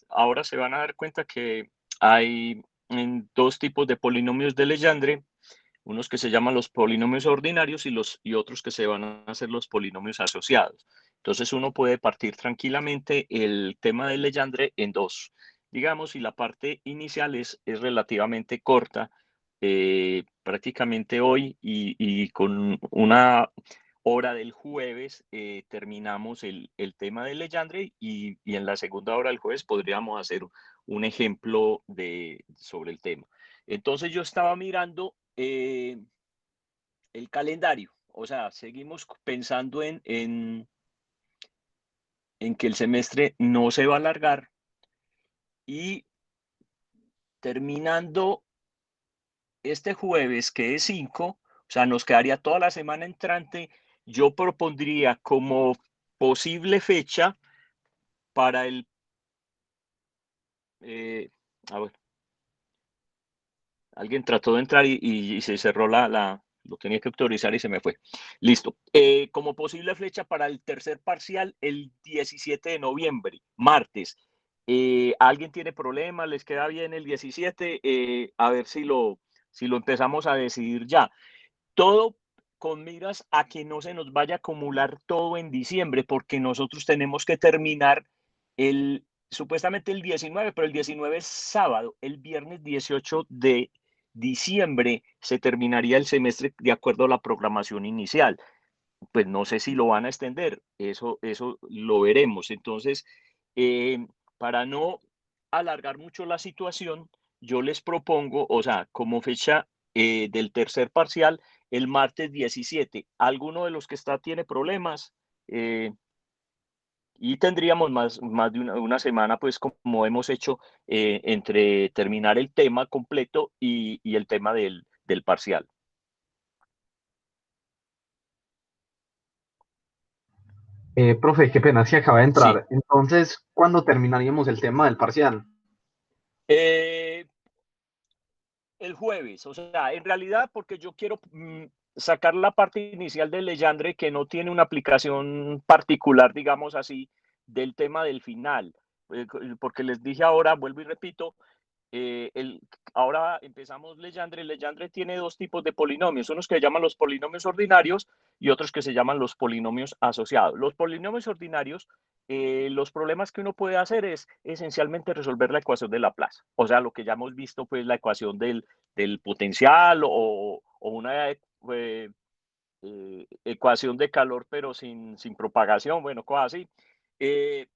Ahora se van a dar cuenta que hay dos tipos de polinomios de Legendre, unos que se llaman los polinomios ordinarios y otros que se van a hacer los polinomios asociados. Entonces uno puede partir tranquilamente el tema de Legendre en dos, digamos, y la parte inicial es relativamente corta, prácticamente hoy y con una hora del jueves terminamos el tema de Legendre y en la segunda hora del jueves podríamos hacer un ejemplo sobre el tema. Entonces yo estaba mirando el calendario, o sea, seguimos pensando en que el semestre no se va a alargar y terminando este jueves, que es 5, o sea, nos quedaría toda la semana entrante, yo propondría como posible fecha para el... a ver, alguien trató de entrar y se cerró lo tenía que autorizar y se me fue. Listo. Como posible fecha para el tercer parcial, el 17 de noviembre, martes. ¿Alguien tiene problemas? ¿Les queda bien el 17? A ver si lo empezamos a decidir ya. Todo con miras a que no se nos vaya a acumular todo en diciembre, porque nosotros tenemos que terminar supuestamente el 19, pero el 19 es sábado, el viernes 18 de diciembre se terminaría el semestre de acuerdo a la programación inicial. Pues no sé si lo van a extender, eso lo veremos. Entonces, para no alargar mucho la situación, yo les propongo, o sea, como fecha del tercer parcial, el martes 17. ¿Alguno de los que está tiene problemas? Y tendríamos más de una semana, pues como hemos hecho, entre terminar el tema completo y el tema del parcial. Profe, qué pena, si acaba de Sí. entrar. Entonces, ¿cuándo terminaríamos el tema del parcial? Eh, el jueves, o sea, en realidad porque yo quiero sacar la parte inicial de Legendre que no tiene una aplicación particular, digamos así, del tema del final. Porque les dije ahora, vuelvo y repito, ahora empezamos Legendre. Legendre tiene dos tipos de polinomios, unos que se llaman los polinomios ordinarios y otros que se llaman los polinomios asociados. Los polinomios ordinarios, los problemas que uno puede hacer es esencialmente resolver la ecuación de Laplace, o sea, lo que ya hemos visto, pues la ecuación del potencial o una ecuación de calor pero sin propagación, bueno, cosas así. Eh,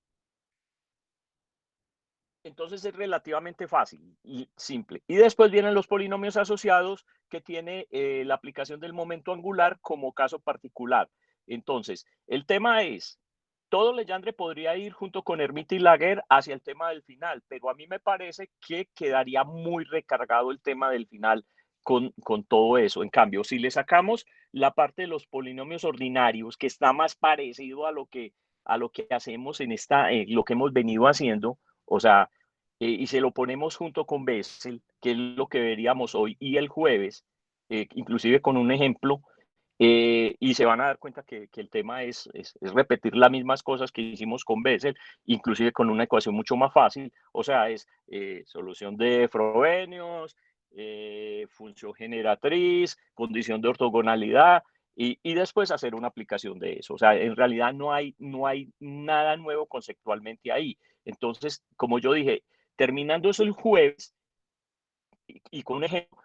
Entonces es relativamente fácil y simple. Y después vienen los polinomios asociados que tiene la aplicación del momento angular como caso particular. Entonces, el tema es, todo Legendre podría ir junto con Hermite y Laguerre hacia el tema del final, pero a mí me parece que quedaría muy recargado el tema del final con todo eso. En cambio, si le sacamos la parte de los polinomios ordinarios, que está más parecido a lo que hacemos lo que hemos venido haciendo, o sea, y se lo ponemos junto con Bessel, que es lo que veríamos hoy y el jueves, inclusive con un ejemplo, y se van a dar cuenta que el tema es repetir las mismas cosas que hicimos con Bessel, inclusive con una ecuación mucho más fácil, o sea, es solución de Frobenius, función generatriz, condición de ortogonalidad, y después hacer una aplicación de eso. O sea, en realidad no hay nada nuevo conceptualmente ahí. Entonces, como yo dije, terminando eso el jueves y con un ejemplo,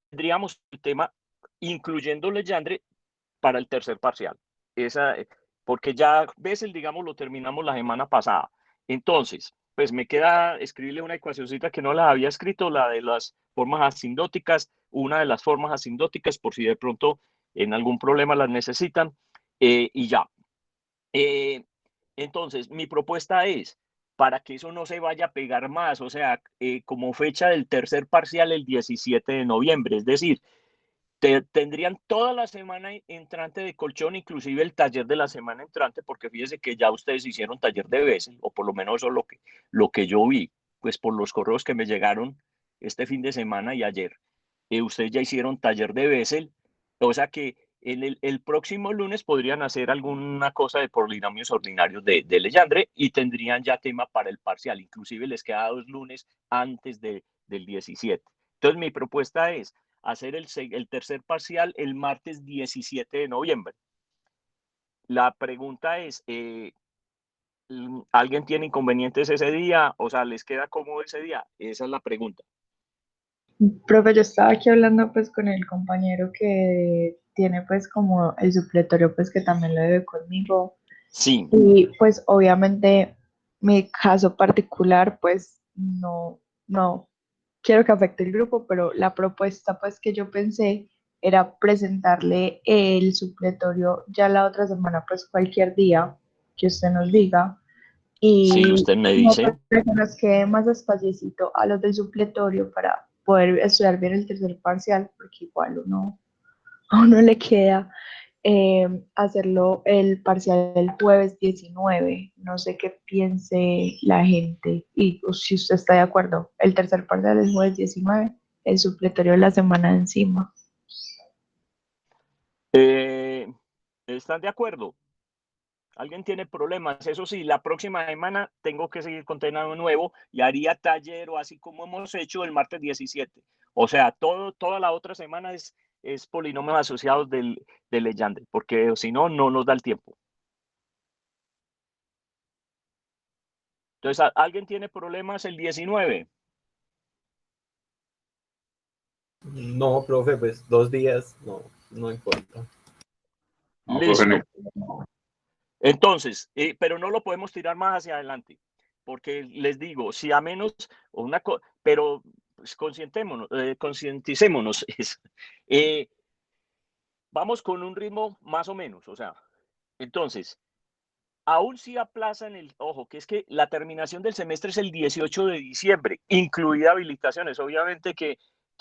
tendríamos el tema incluyendo Legendre para el tercer parcial. Esa, porque ya Bessel, digamos, lo terminamos la semana pasada. Entonces, pues me queda escribirle una ecuacióncita que no la había escrito, la de las formas asindóticas, una de las formas asindóticas, por si de pronto en algún problema las necesitan, y ya. Eh, entonces, mi propuesta es, para que eso no se vaya a pegar más, o sea, como fecha del tercer parcial el 17 de noviembre, es decir, tendrían toda la semana entrante de colchón, inclusive el taller de la semana entrante, porque fíjese que ya ustedes hicieron taller de Bessel, o por lo menos eso es lo que yo vi, pues por los correos que me llegaron este fin de semana y ayer. Ustedes ya hicieron taller de Bessel, o sea que el próximo lunes podrían hacer alguna cosa de polinomios ordinarios de Legendre y tendrían ya tema para el parcial. Inclusive les queda 2 lunes antes del 17. Entonces mi propuesta es hacer el tercer parcial el martes 17 de noviembre. La pregunta es, ¿alguien tiene inconvenientes ese día? O sea, ¿les queda cómodo ese día? Esa es la pregunta. Profe, yo estaba aquí hablando pues con el compañero que tiene pues como el supletorio pues que también lo debe conmigo Sí, y pues obviamente mi caso particular pues no quiero que afecte el grupo, pero la propuesta pues que yo pensé era presentarle el supletorio ya la otra semana pues cualquier día que usted nos diga sí, y usted me como dice. para que nos quede más espaciecito a los del supletorio para poder estudiar bien el tercer parcial, porque igual a uno le queda hacerlo el parcial el jueves 19. No sé qué piense la gente y pues, si usted está de acuerdo, el tercer parcial es jueves 19, el supletorio de la semana de encima. ¿Están de acuerdo? ¿Alguien tiene problemas? Eso sí, la próxima semana tengo que seguir con tema nuevo y haría taller o así como hemos hecho el martes 17. O sea, toda la otra semana es polinomios asociados de Legendre, porque si no, no nos da el tiempo. Entonces, ¿alguien tiene problemas el 19? No, profe, pues 2 días, no importa. No, profe, Listo. no. Entonces, pero no lo podemos tirar más hacia adelante, porque les digo, si a menos, pero pues, concienticémonos. Vamos con un ritmo más o menos, o sea, entonces, aún si aplazan ojo, que es que la terminación del semestre es el 18 de diciembre, incluida habilitaciones. Obviamente que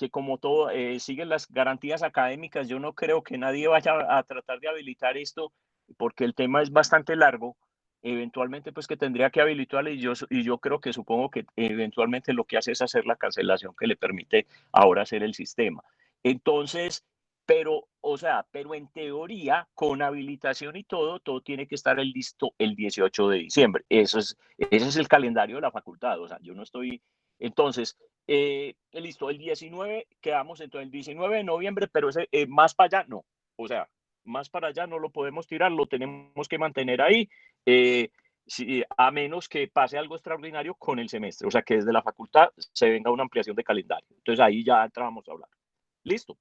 como todo, siguen las garantías académicas, yo no creo que nadie vaya a tratar de habilitar esto, porque el tema es bastante largo. Eventualmente, pues que tendría que habilitarle y yo creo que supongo que eventualmente lo que hace es hacer la cancelación que le permite ahora hacer el sistema. Entonces, o sea, pero en teoría, con habilitación y todo tiene que estar listo el 18 de diciembre. Ese es el calendario de la facultad. O sea, yo no estoy. Entonces, listo, el 19, quedamos entonces el 19 de noviembre, pero ese, más para allá no. O sea, más para allá no lo podemos tirar, lo tenemos que mantener ahí, a menos que pase algo extraordinario con el semestre. O sea, que desde la facultad se venga una ampliación de calendario. Entonces ahí ya entramos a hablar. Listo.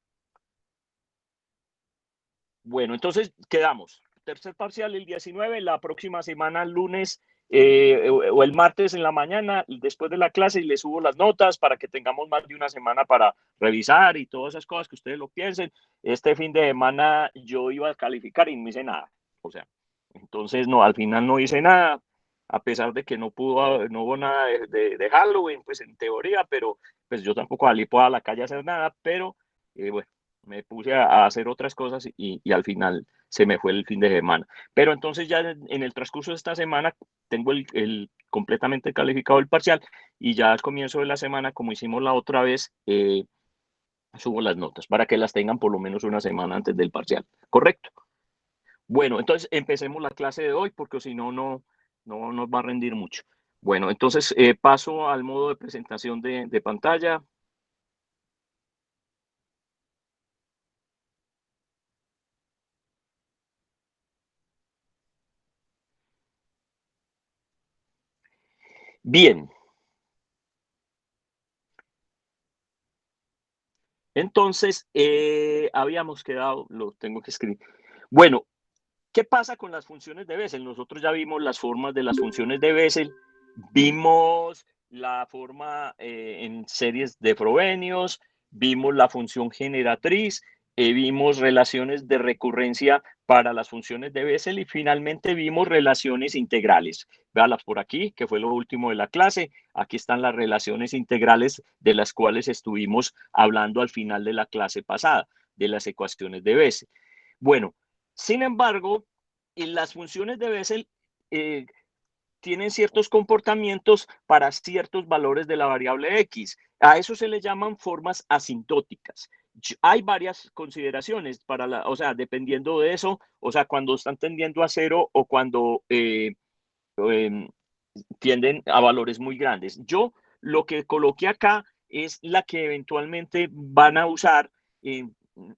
Bueno, entonces quedamos. Tercer parcial el 19, la próxima semana, lunes o el martes en la mañana, después de la clase, y le subo las notas para que tengamos más de una semana para revisar y todas esas cosas que ustedes lo piensen. Este fin de semana yo iba a calificar y no hice nada. O sea, entonces no, al final no hice nada, a pesar de que no hubo nada de Halloween, pues en teoría, pero pues yo tampoco salí a la calle a hacer nada, pero bueno, me puse a hacer otras cosas y al final se me fue el fin de semana. Pero entonces ya en el transcurso de esta semana tengo el completamente calificado el parcial y ya al comienzo de la semana, como hicimos la otra vez, subo las notas para que las tengan por lo menos una semana antes del parcial. ¿Correcto? Bueno, entonces empecemos la clase de hoy porque si no, no nos va a rendir mucho. Bueno, entonces paso al modo de presentación de pantalla. Bien. Entonces, habíamos quedado, lo tengo que escribir. Bueno, ¿qué pasa con las funciones de Bessel? Nosotros ya vimos las formas de las funciones de Bessel, vimos la forma en series de Frobenius, vimos la función generatriz, vimos relaciones de recurrencia para las funciones de Bessel y finalmente vimos relaciones integrales. Véalas por aquí, que fue lo último de la clase. Aquí están las relaciones integrales de las cuales estuvimos hablando al final de la clase pasada, de las ecuaciones de Bessel. Bueno, sin embargo, en las funciones de Bessel tienen ciertos comportamientos para ciertos valores de la variable x. A eso se le llaman formas asintóticas. hay varias consideraciones o sea, dependiendo de eso, o sea, cuando están tendiendo a cero o cuando tienden a valores muy grandes. Yo lo que coloqué acá es la que eventualmente van a usar,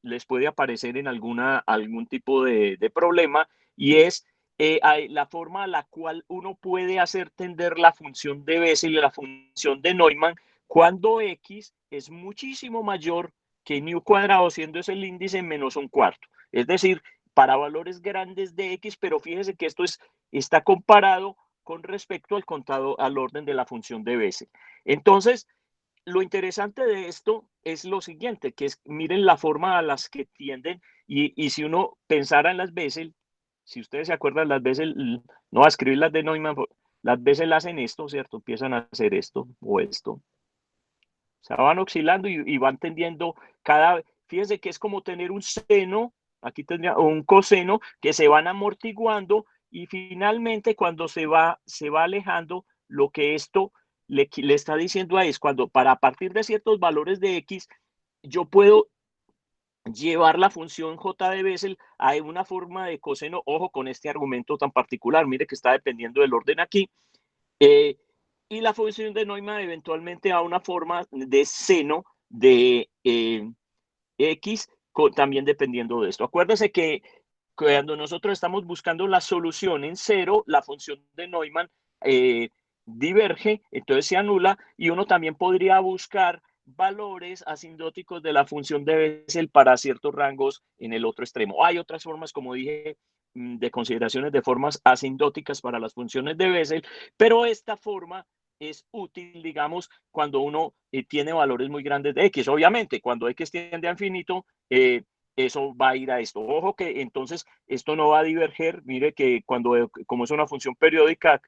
les puede aparecer en algún tipo de problema, y es la forma a la cual uno puede hacer tender la función de Bessel y la función de Neumann cuando X es muchísimo mayor que nu cuadrado, siendo ese el índice menos un cuarto. Es decir, para valores grandes de X, pero fíjese que esto está comparado con respecto al orden de la función de Bessel. Entonces, lo interesante de esto es lo siguiente, que es, miren la forma a las que tienden, y si uno pensara en las Bessel, si ustedes se acuerdan, las Bessel, no va a escribir las de Neumann, las Bessel hacen esto, ¿cierto? Empiezan a hacer esto o esto. O sea, van oscilando y van tendiendo fíjense que es como tener un seno, aquí tendría un coseno, que se van amortiguando, y finalmente cuando se va alejando, lo que esto le está diciendo es cuando a partir de ciertos valores de X, yo puedo llevar la función J de Bessel a una forma de coseno, ojo con este argumento tan particular, mire que está dependiendo del orden aquí, y la función de Neumann eventualmente a una forma de seno de X, también dependiendo de esto. Acuérdense que cuando nosotros estamos buscando la solución en cero, la función de Neumann diverge, entonces se anula, y uno también podría buscar valores asindóticos de la función de Bessel para ciertos rangos en el otro extremo. Hay otras formas, como dije, de consideraciones de formas asindóticas para las funciones de Bessel, pero esta forma es útil, digamos, cuando uno tiene valores muy grandes de X. Obviamente, cuando X tiende a infinito, eso va a ir a esto. Ojo que entonces esto no va a diverger. Mire que como es una función periódica,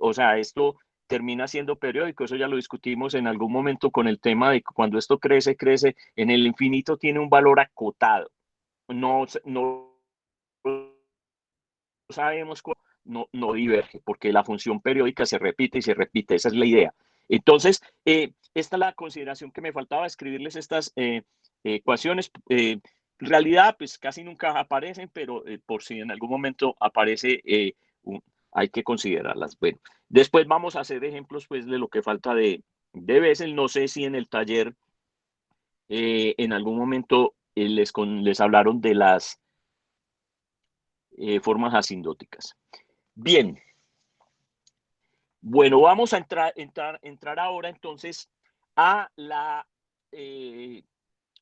o sea, esto termina siendo periódico. Eso ya lo discutimos en algún momento con el tema de que cuando esto crece, en el infinito tiene un valor acotado. No sabemos cuál, no diverge, porque la función periódica se repite y se repite. Esa es la idea. Entonces, esta es la consideración que me faltaba, escribirles estas ecuaciones. En realidad, pues casi nunca aparecen, pero por si en algún momento aparece, hay que considerarlas. Bueno, después vamos a hacer ejemplos pues, de lo que falta de Bessel. No sé si en el taller en algún momento les hablaron de las formas asindóticas. Bien. Bueno, vamos a entrar ahora entonces a la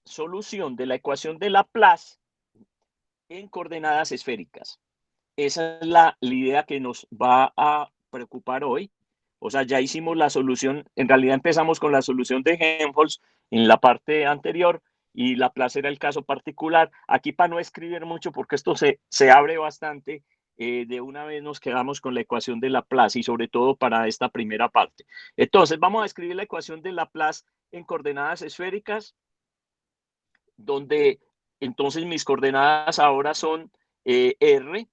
solución de la ecuación de Laplace en coordenadas esféricas. Esa es la idea que nos va a preocupar hoy. O sea, ya hicimos la solución, en realidad empezamos con la solución de Helmholtz en la parte anterior, y Laplace era el caso particular. Aquí, para no escribir mucho, porque esto se abre bastante, de una vez nos quedamos con la ecuación de Laplace, y sobre todo para esta primera parte. Entonces, vamos a escribir la ecuación de Laplace en coordenadas esféricas, donde entonces mis coordenadas ahora son R,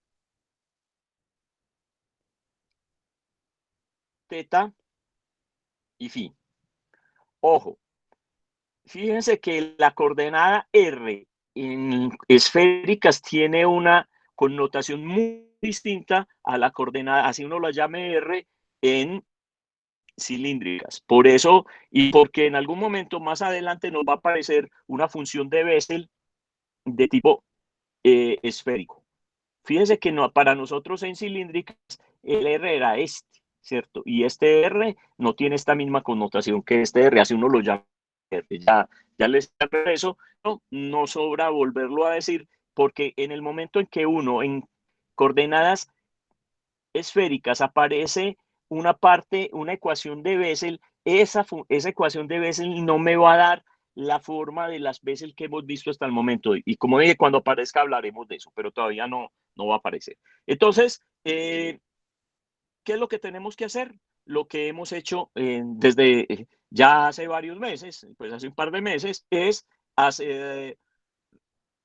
teta y phi. Ojo, fíjense que la coordenada R en esféricas tiene una connotación muy distinta a la coordenada, así uno la llame R, en cilíndricas. Por eso, y porque en algún momento más adelante nos va a aparecer una función de Bessel de tipo esférico. Fíjense que para nosotros en cilíndricas el R era este, ¿cierto? Y este R no tiene esta misma connotación que este R, así uno lo llama. Ya les eso, no sobra volverlo a decir, porque en el momento en que uno en coordenadas esféricas aparece una ecuación de Bessel, esa ecuación de Bessel no me va a dar la forma de las Bessel que hemos visto hasta el momento. Y como dije, cuando aparezca hablaremos de eso, pero todavía no va a aparecer. Entonces, ¿qué es lo que tenemos que hacer? Lo que hemos hecho desde ya hace varios meses, pues hace un par de meses, es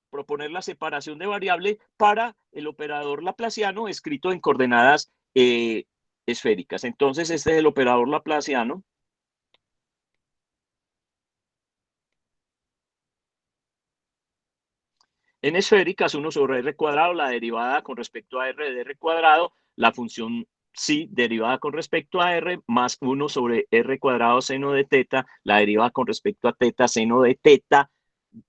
proponer la separación de variable para el operador laplaciano escrito en coordenadas esféricas. Entonces, este es el operador laplaciano. En esféricas, 1 sobre r cuadrado, la derivada con respecto a r de r cuadrado, la función psi derivada con respecto a r, más 1 sobre r cuadrado seno de teta, la derivada con respecto a teta, seno de teta,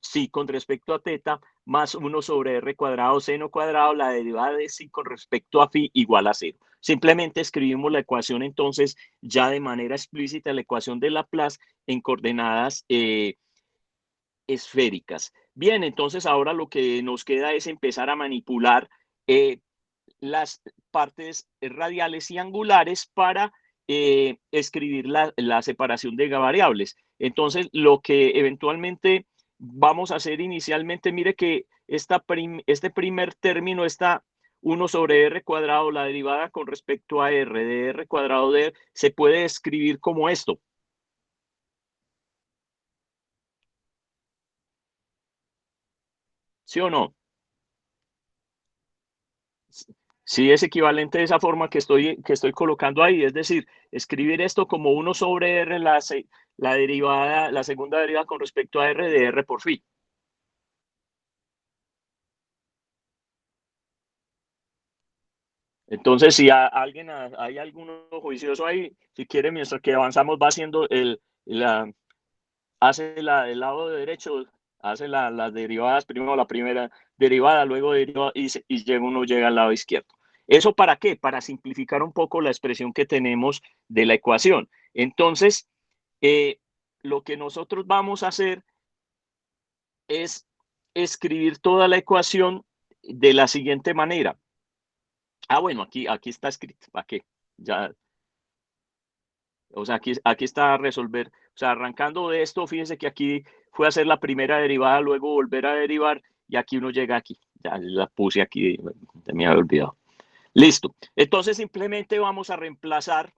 psi con respecto a teta, más 1 sobre r cuadrado seno cuadrado, la derivada de psi con respecto a phi igual a 0. Simplemente escribimos la ecuación entonces ya de manera explícita, la ecuación de Laplace en coordenadas esféricas. Bien, entonces ahora lo que nos queda es empezar a manipular las partes radiales y angulares para escribir la separación de variables. Entonces, lo que eventualmente vamos a hacer inicialmente, mire que este primer término está 1 sobre r cuadrado, la derivada con respecto a r de r cuadrado de r, se puede escribir como esto. ¿Sí o no? Sí, es equivalente de esa forma que estoy colocando ahí, es decir, escribir esto como 1 sobre r, la derivada, la segunda derivada con respecto a r de r por phi. Entonces, si hay alguno juicioso ahí, si quiere, mientras que avanzamos, va haciendo hace el lado derecho, hace las derivadas, primero la primera derivada, luego derivada, y uno llega al lado izquierdo. ¿Eso para qué? Para simplificar un poco la expresión que tenemos de la ecuación. Entonces, lo que nosotros vamos a hacer es escribir toda la ecuación de la siguiente manera. Bueno, aquí está escrito. ¿Para qué? Ya, o sea, aquí está a resolver. O sea, arrancando de esto, fíjense que aquí fue a hacer la primera derivada, luego volver a derivar, y aquí uno llega aquí. Ya la puse aquí, me había olvidado. Listo. Entonces, simplemente vamos a reemplazar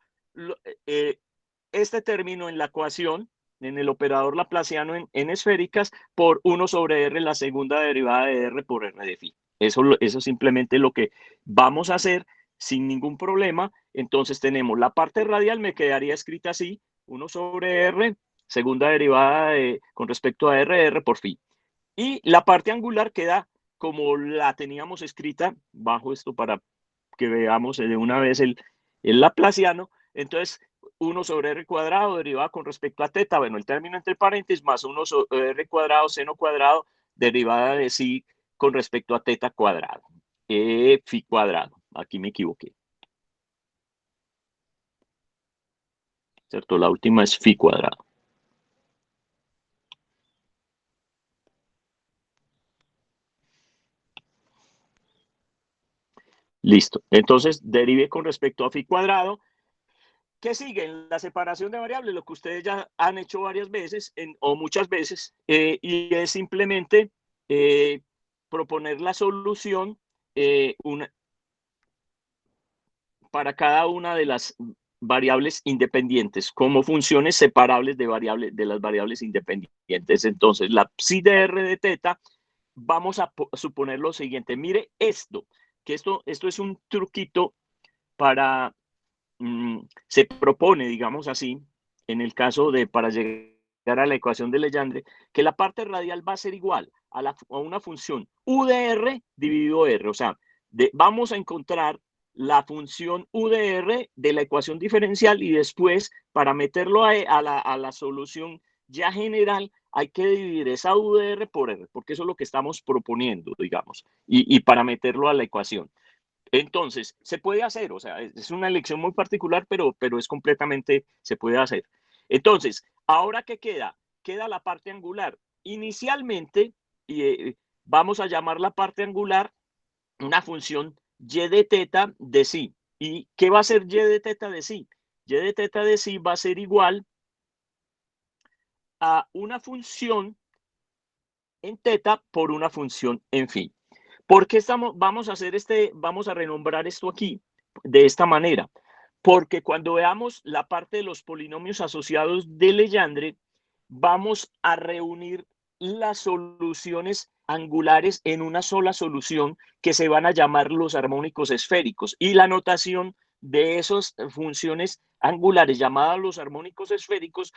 este término en la ecuación, en el operador laplaciano en esféricas, por 1 sobre r, la segunda derivada de r por r de phi. Eso simplemente lo que vamos a hacer sin ningún problema. Entonces tenemos la parte radial, me quedaría escrita así, 1 sobre r, segunda derivada con respecto a r por phi. Y la parte angular queda como la teníamos escrita, bajo esto para que veamos de una vez el laplaciano. Entonces, 1 sobre r cuadrado derivada con respecto a teta, bueno, el término entre paréntesis, más 1 sobre r cuadrado seno cuadrado derivada de psi con respecto a teta cuadrado, phi cuadrado. Aquí me equivoqué. ¿Cierto? La última es phi cuadrado. Listo. Entonces, derive con respecto a phi cuadrado. ¿Qué sigue? En la separación de variables, lo que ustedes ya han hecho varias veces o muchas veces, y es simplemente proponer la solución para cada una de las variables independientes como funciones separables de las variables independientes. Entonces, la psi de r de teta, vamos a suponer lo siguiente. Mire esto, que esto es un truquito para... se propone, digamos así, en el caso de para llegar a la ecuación de Legendre, que la parte radial va a ser igual a una función u de r dividido r. O sea, vamos a encontrar la función u de r de la ecuación diferencial y después, para meterlo a la solución ya general, hay que dividir esa u de r por r, porque eso es lo que estamos proponiendo, digamos, y para meterlo a la ecuación. Entonces, se puede hacer, o sea, es una elección muy particular, pero es completamente, se puede hacer. Entonces, ¿ahora qué queda? Queda la parte angular. Inicialmente, vamos a llamar la parte angular una función y de teta de psi. ¿Y qué va a ser y de teta de psi? Y de teta de psi va a ser igual a una función en teta por una función en phi. ¿Por qué vamos a renombrar esto aquí de esta manera? Porque cuando veamos la parte de los polinomios asociados de Legendre, vamos a reunir las soluciones angulares en una sola solución que se van a llamar los armónicos esféricos. Y la notación de esas funciones angulares llamadas los armónicos esféricos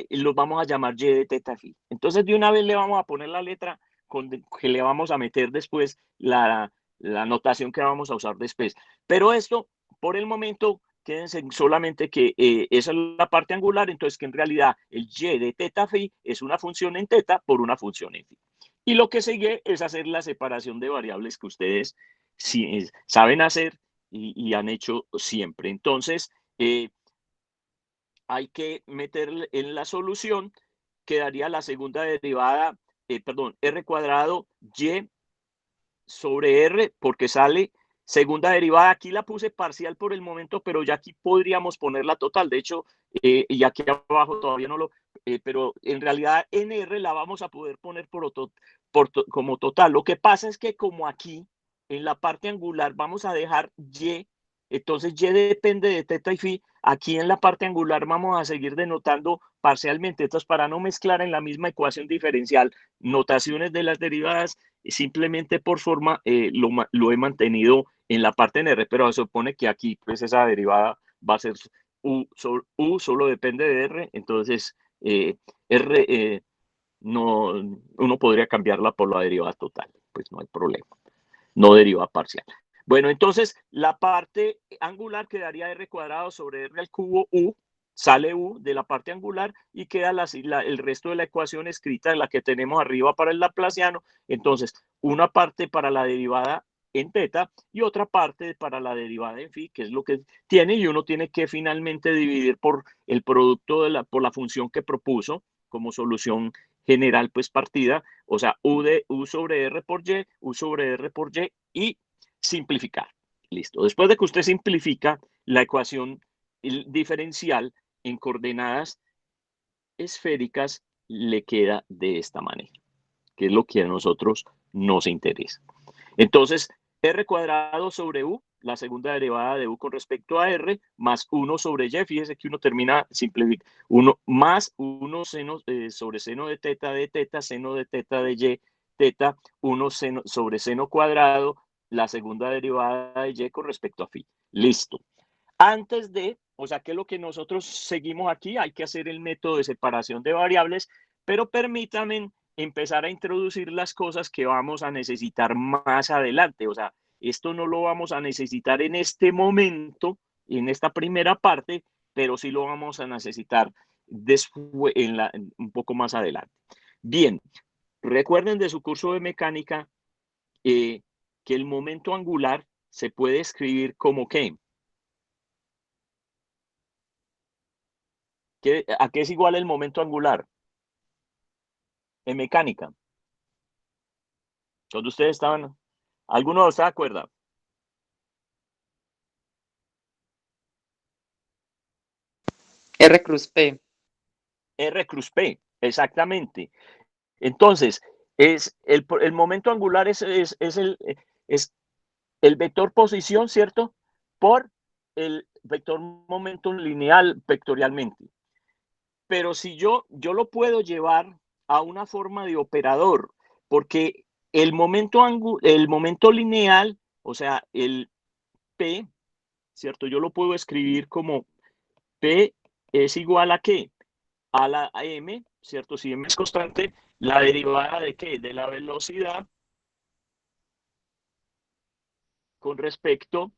los vamos a llamar y de teta phi. Entonces, de una vez le vamos a poner la letra que le vamos a meter después la notación que vamos a usar después. Pero esto, por el momento, quédense solamente que esa es la parte angular, entonces que en realidad el y de teta phi es una función en teta por una función en phi. Y lo que sigue es hacer la separación de variables que ustedes saben hacer y han hecho siempre. Entonces, hay que meter en la solución, quedaría la segunda derivada, r cuadrado y sobre r, porque sale segunda derivada. Aquí la puse parcial por el momento, pero ya aquí podríamos ponerla total. De hecho, y aquí abajo todavía no lo, pero en realidad en r la vamos a poder poner como total. Lo que pasa es que como aquí, en la parte angular, vamos a dejar y, entonces y depende de teta y phi. Aquí en la parte angular vamos a seguir denotando parcialmente. Entonces, para no mezclar en la misma ecuación diferencial notaciones de las derivadas, simplemente por forma lo he mantenido en la parte en R, pero se supone que aquí pues esa derivada va a ser U solo depende de R, entonces R no, uno podría cambiarla por la derivada total, pues no hay problema, no derivada parcial. Bueno, entonces la parte angular quedaría R cuadrado sobre R al cubo U, sale U de la parte angular y queda el resto de la ecuación escrita, la que tenemos arriba para el laplaciano. Entonces, una parte para la derivada en teta y otra parte para la derivada en phi, que es lo que tiene, y uno tiene que finalmente dividir por el producto por la función que propuso como solución general, pues partida, o sea, U sobre R por Y, U sobre R por Y y simplificar. Listo. Después de que usted simplifica la ecuación diferencial en coordenadas esféricas, le queda de esta manera, que es lo que a nosotros nos interesa. Entonces, R cuadrado sobre U, la segunda derivada de U con respecto a R, más 1 sobre Y, fíjese que uno termina simplificando, 1 más 1 seno, sobre seno de teta, seno de teta de Y, teta, 1 seno, sobre seno cuadrado, la segunda derivada de Y con respecto a phi. Listo. Antes de, o sea, que lo que nosotros seguimos aquí, hay que hacer el método de separación de variables, pero permítanme empezar a introducir las cosas que vamos a necesitar más adelante. O sea, esto no lo vamos a necesitar en este momento, en esta primera parte, pero sí lo vamos a necesitar después, un poco más adelante. Bien, recuerden de su curso de mecánica que el momento angular se puede escribir como ¿qué? ¿A qué es igual el momento angular? En mecánica. Cuando ustedes estaban, ¿alguno se acuerda? R cruz P. R cruz P, exactamente. Entonces, el momento angular es el vector posición, ¿cierto? Por el vector momento lineal vectorialmente. Pero si yo lo puedo llevar a una forma de operador, porque el momento lineal, o sea, el P, ¿cierto? Yo lo puedo escribir como P es igual a ¿qué? A la M, ¿cierto? Si M es constante, la derivada de ¿qué? De la velocidad con respecto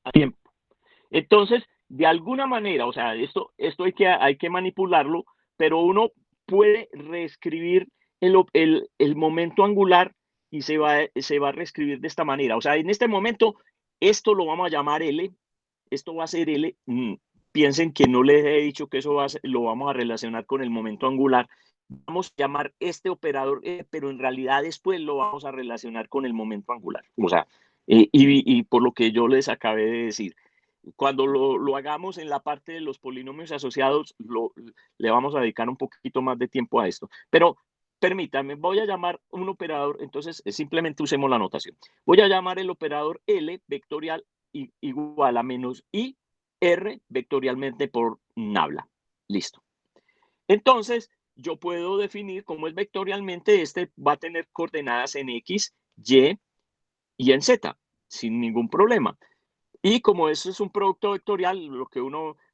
a tiempo. Entonces, de alguna manera, o sea, esto hay que manipularlo, pero uno puede reescribir el momento angular y se va a reescribir de esta manera. O sea, en este momento, esto lo vamos a llamar L, esto va a ser L. Piensen que no les he dicho que eso lo vamos a relacionar con el momento angular. Vamos a llamar este operador, pero en realidad después lo vamos a relacionar con el momento angular. O sea, y por lo que yo les acabé de decir. Cuando lo hagamos en la parte de los polinomios asociados, le vamos a dedicar un poquito más de tiempo a esto. Pero permítanme, voy a llamar un operador, entonces simplemente usemos la notación. Voy a llamar el operador L vectorial igual a menos I R vectorialmente por nabla. Listo. Entonces, yo puedo definir cómo es vectorialmente, este va a tener coordenadas en X, Y y en Z, sin ningún problema. Y como eso es un producto vectorial,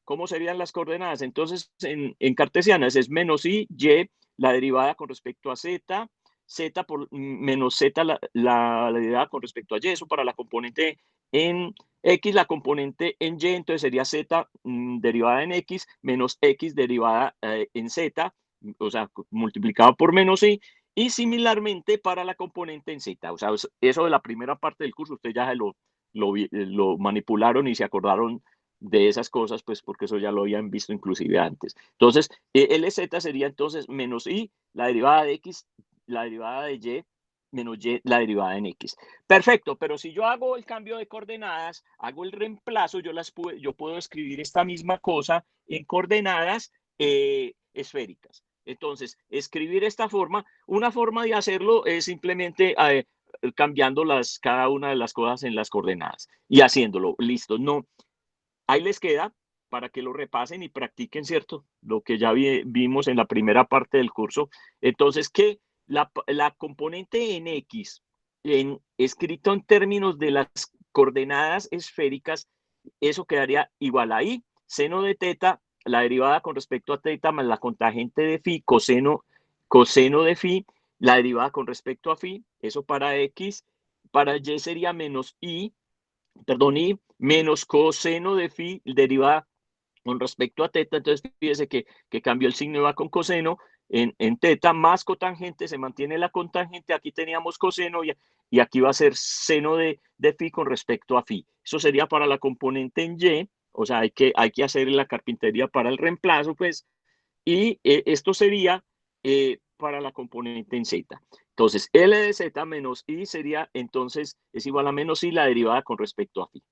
¿cómo serían las coordenadas? Entonces, en cartesianas es menos I, Y, la derivada con respecto a Z, z por menos z la derivada con respecto a y, eso para la componente en x, la componente en y, entonces sería z derivada en x menos x derivada en z, o sea, multiplicado por menos i, y similarmente para la componente en z. O sea, eso de la primera parte del curso, ustedes ya lo manipularon y se acordaron de esas cosas, pues porque eso ya lo habían visto inclusive antes. Entonces, LZ sería entonces menos i, la derivada de x, la derivada de y, menos y, la derivada en x. Perfecto, pero si yo hago el cambio de coordenadas, hago el reemplazo, yo puedo escribir esta misma cosa en coordenadas esféricas. Entonces, escribir esta forma, una forma de hacerlo es simplemente cambiando cada una de las cosas en las coordenadas y haciéndolo. Listo, no. Ahí les queda para que lo repasen y practiquen, ¿cierto? Lo que ya vimos en la primera parte del curso. Entonces, que la componente en X, escrito en términos de las coordenadas esféricas, eso quedaría igual a I, seno de teta, la derivada con respecto a teta más la contagente de phi, coseno de phi, la derivada con respecto a phi, eso para X, para Y sería menos I, menos coseno de phi, derivada con respecto a teta. Entonces fíjese que cambió el signo y va con coseno en teta, más cotangente, se mantiene la cotangente, aquí teníamos coseno y aquí va a ser seno de phi con respecto a phi. Eso sería para la componente en y, o sea, hay que hacer la carpintería para el reemplazo, pues, y esto sería para la componente en z. Entonces, L de z menos i sería, entonces, es igual a menos i la derivada con respecto a phi.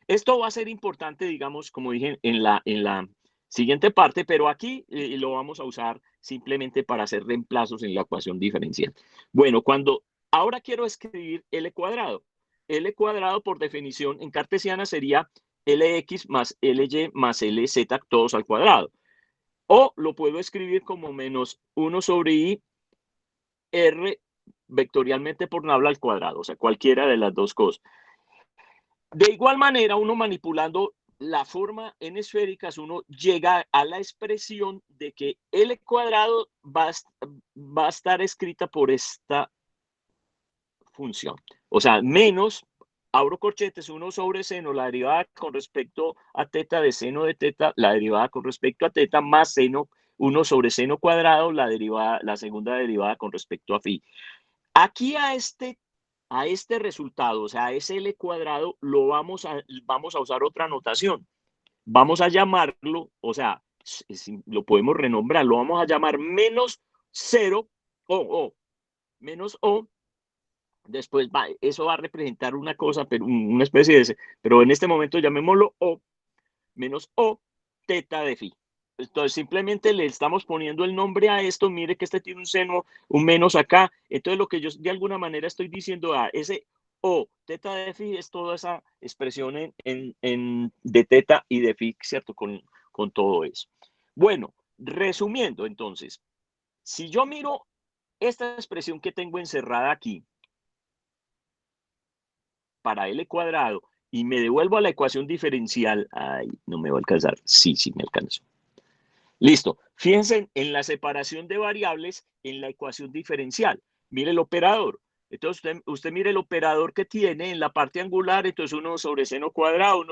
Esto va a ser importante, digamos, como dije, en la siguiente parte, pero aquí lo vamos a usar simplemente para hacer reemplazos en la ecuación diferencial. Bueno, ahora quiero escribir L cuadrado. L cuadrado, por definición, en cartesiana sería Lx más Ly más Lz todos al cuadrado. O lo puedo escribir como menos 1 sobre i r vectorialmente por nabla al cuadrado, o sea, cualquiera de las dos cosas. De igual manera, uno manipulando la forma en esféricas, uno llega a la expresión de que L cuadrado va a estar escrita por esta función. O sea, menos, abro corchetes, 1 sobre seno, la derivada con respecto a teta de seno de teta, la derivada con respecto a teta, más seno, 1 sobre seno cuadrado, la segunda derivada con respecto a phi. Aquí a este resultado, o sea, a ese L cuadrado, vamos a usar otra notación. Vamos a llamarlo, o sea, lo podemos renombrar, lo vamos a llamar menos 0 o menos o. Después eso va a representar una cosa, pero una especie de, pero en este momento llamémoslo o, menos o teta de phi. Entonces simplemente le estamos poniendo el nombre a esto. Mire que este tiene un seno, un menos acá. Entonces lo que yo de alguna manera estoy diciendo a ese o teta de phi es toda esa expresión de teta y de phi, ¿cierto? Con todo eso. Bueno, resumiendo entonces, si yo miro esta expresión que tengo encerrada aquí para L cuadrado y me devuelvo a la ecuación diferencial, ay, no me va a alcanzar. Sí me alcanzó. Listo. Fíjense en la separación de variables en la ecuación diferencial. Mire el operador. Entonces, usted mire el operador que tiene en la parte angular. Entonces, 1 sobre seno cuadrado,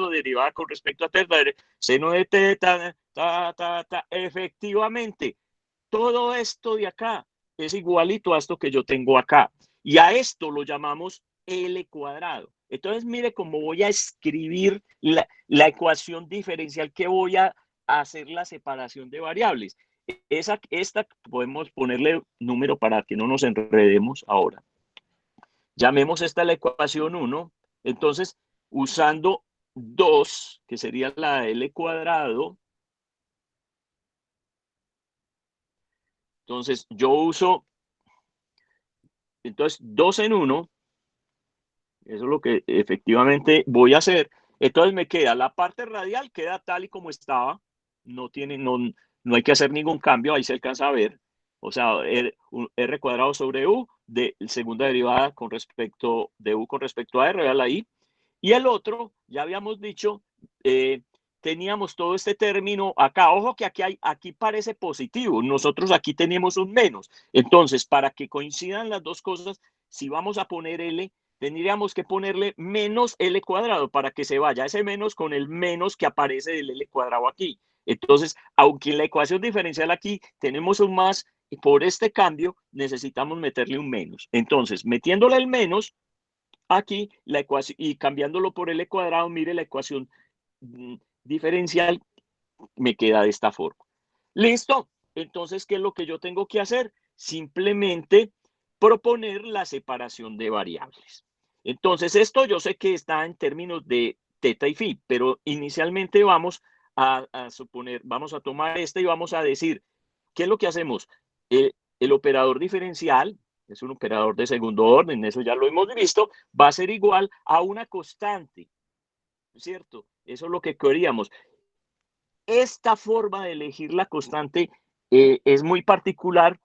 derivada con respecto a teta, seno de teta, efectivamente, todo esto de acá es igualito a esto que yo tengo acá. Y a esto lo llamamos L cuadrado. Entonces, mire cómo voy a escribir la ecuación diferencial que voy a hacer la separación de variables. Esta podemos ponerle número para que no nos enredemos ahora. Llamemos esta la ecuación 1. Entonces, usando 2, que sería la L cuadrado. Entonces, yo uso, entonces, 2 en 1. Eso es lo que efectivamente voy a hacer. Entonces me queda la parte radial, queda tal y como estaba. No hay que hacer ningún cambio, ahí se alcanza a ver. O sea, R cuadrado sobre U, de segunda derivada con respecto de U con respecto a R, véala ahí. Y el otro, ya habíamos dicho, teníamos todo este término acá. Ojo que aquí parece positivo. Nosotros aquí tenemos un menos. Entonces, para que coincidan las dos cosas, si vamos a poner L, tendríamos que ponerle menos L cuadrado para que se vaya ese menos con el menos que aparece del L cuadrado aquí. Entonces, aunque en la ecuación diferencial aquí tenemos un más, por este cambio necesitamos meterle un menos. Entonces, metiéndole el menos aquí, la ecuación, y cambiándolo por L cuadrado, mire la ecuación diferencial me queda de esta forma. ¿Listo? Entonces, ¿qué es lo que yo tengo que hacer? Simplemente proponer la separación de variables. Entonces, esto yo sé que está en términos de teta y phi, pero inicialmente vamos a suponer, vamos a tomar este y vamos a decir, ¿qué es lo que hacemos? El operador diferencial, es un operador de segundo orden, eso ya lo hemos visto, va a ser igual a una constante, ¿cierto? Eso es lo que queríamos. Esta forma de elegir la constante es muy particular.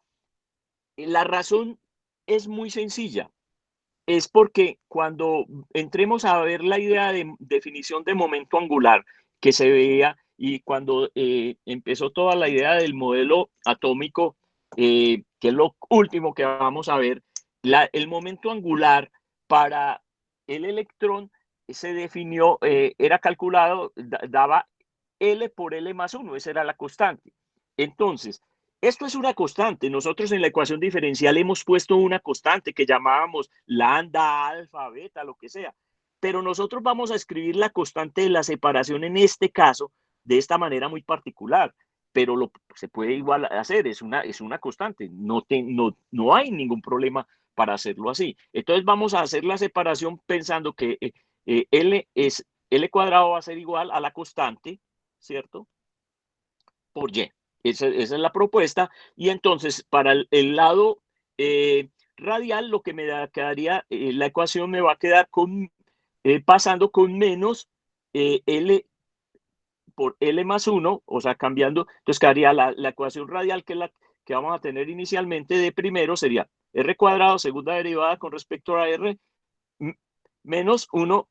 La razón es muy sencilla. Es porque cuando entremos a ver la idea de definición de momento angular que se veía y cuando empezó toda la idea del modelo atómico, que es lo último que vamos a ver, el momento angular para el electrón se definió, era calculado, daba L por L más 1, esa era la constante. Entonces, esto es una constante. Nosotros en la ecuación diferencial hemos puesto una constante que llamábamos lambda, alfa, beta, lo que sea. Pero nosotros vamos a escribir la constante de la separación en este caso de esta manera muy particular. Pero se puede igual hacer, es una constante. No hay ningún problema para hacerlo así. Entonces vamos a hacer la separación pensando que L cuadrado va a ser igual a la constante, ¿cierto? Por Y. Esa es la propuesta. Y entonces, para el lado radial, lo que me quedaría, la ecuación me va a quedar pasando con menos L por L más 1, o sea, cambiando. Entonces, quedaría la ecuación radial, que es la que vamos a tener inicialmente de primero, sería R cuadrado, segunda derivada con respecto a R, menos 1,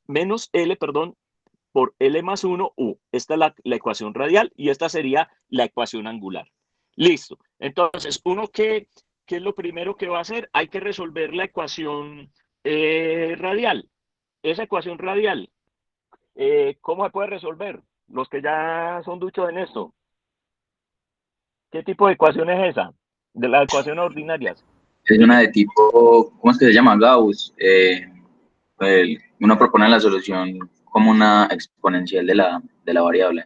menos L, perdón, por L más 1 U. Esta es la ecuación radial y esta sería la ecuación angular. Listo. Entonces, ¿qué es lo primero que va a hacer? Hay que resolver la ecuación radial. Esa ecuación radial, ¿cómo se puede resolver? Los que ya son duchos en esto. ¿Qué tipo de ecuación es esa? De las ecuaciones ordinarias. Es una de tipo, ¿cómo es que se llama? Gauss. Uno propone la solución como una exponencial de la variable.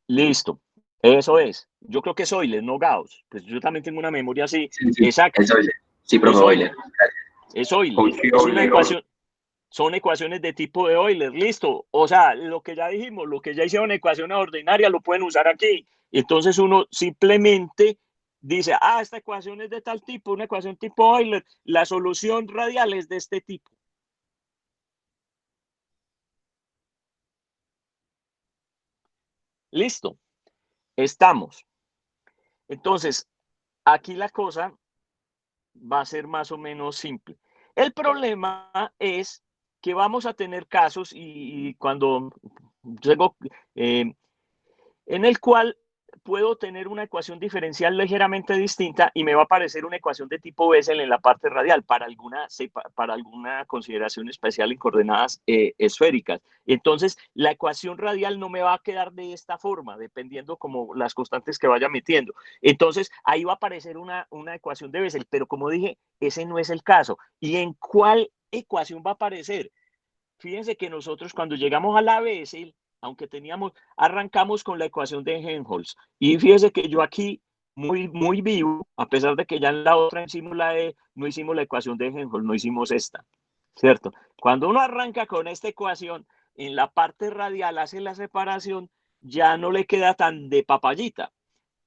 Listo. Eso es. Yo creo que es Euler, no Gauss. Pues yo también tengo una memoria así. Sí, Exacto. es Euler. Sí, profe, Euler. Es Euler. Es una ecuación. Son ecuaciones de tipo de Euler, listo. O sea, lo que ya dijimos, lo que ya hicieron ecuaciones ordinarias, lo pueden usar aquí. Entonces uno simplemente dice, esta ecuación es de tal tipo, una ecuación tipo Euler, la solución radial es de este tipo. Listo, estamos. Entonces, aquí la cosa va a ser más o menos simple. El problema es que vamos a tener casos y cuando tengo, en el cual puedo tener una ecuación diferencial ligeramente distinta y me va a aparecer una ecuación de tipo Bessel en la parte radial para alguna consideración especial en coordenadas esféricas. Entonces, la ecuación radial no me va a quedar de esta forma, dependiendo como las constantes que vaya metiendo. Entonces, ahí va a aparecer una ecuación de Bessel, pero como dije, ese no es el caso. ¿Y en cuál ecuación va a aparecer? Fíjense que nosotros cuando llegamos a la Bessel, aunque arrancamos con la ecuación de Helmholtz. Y fíjense que yo aquí, muy vivo, a pesar de que ya en la otra no hicimos la ecuación de Helmholtz, no hicimos esta, ¿cierto? Cuando uno arranca con esta ecuación, en la parte radial hace la separación, ya no le queda tan de papayita.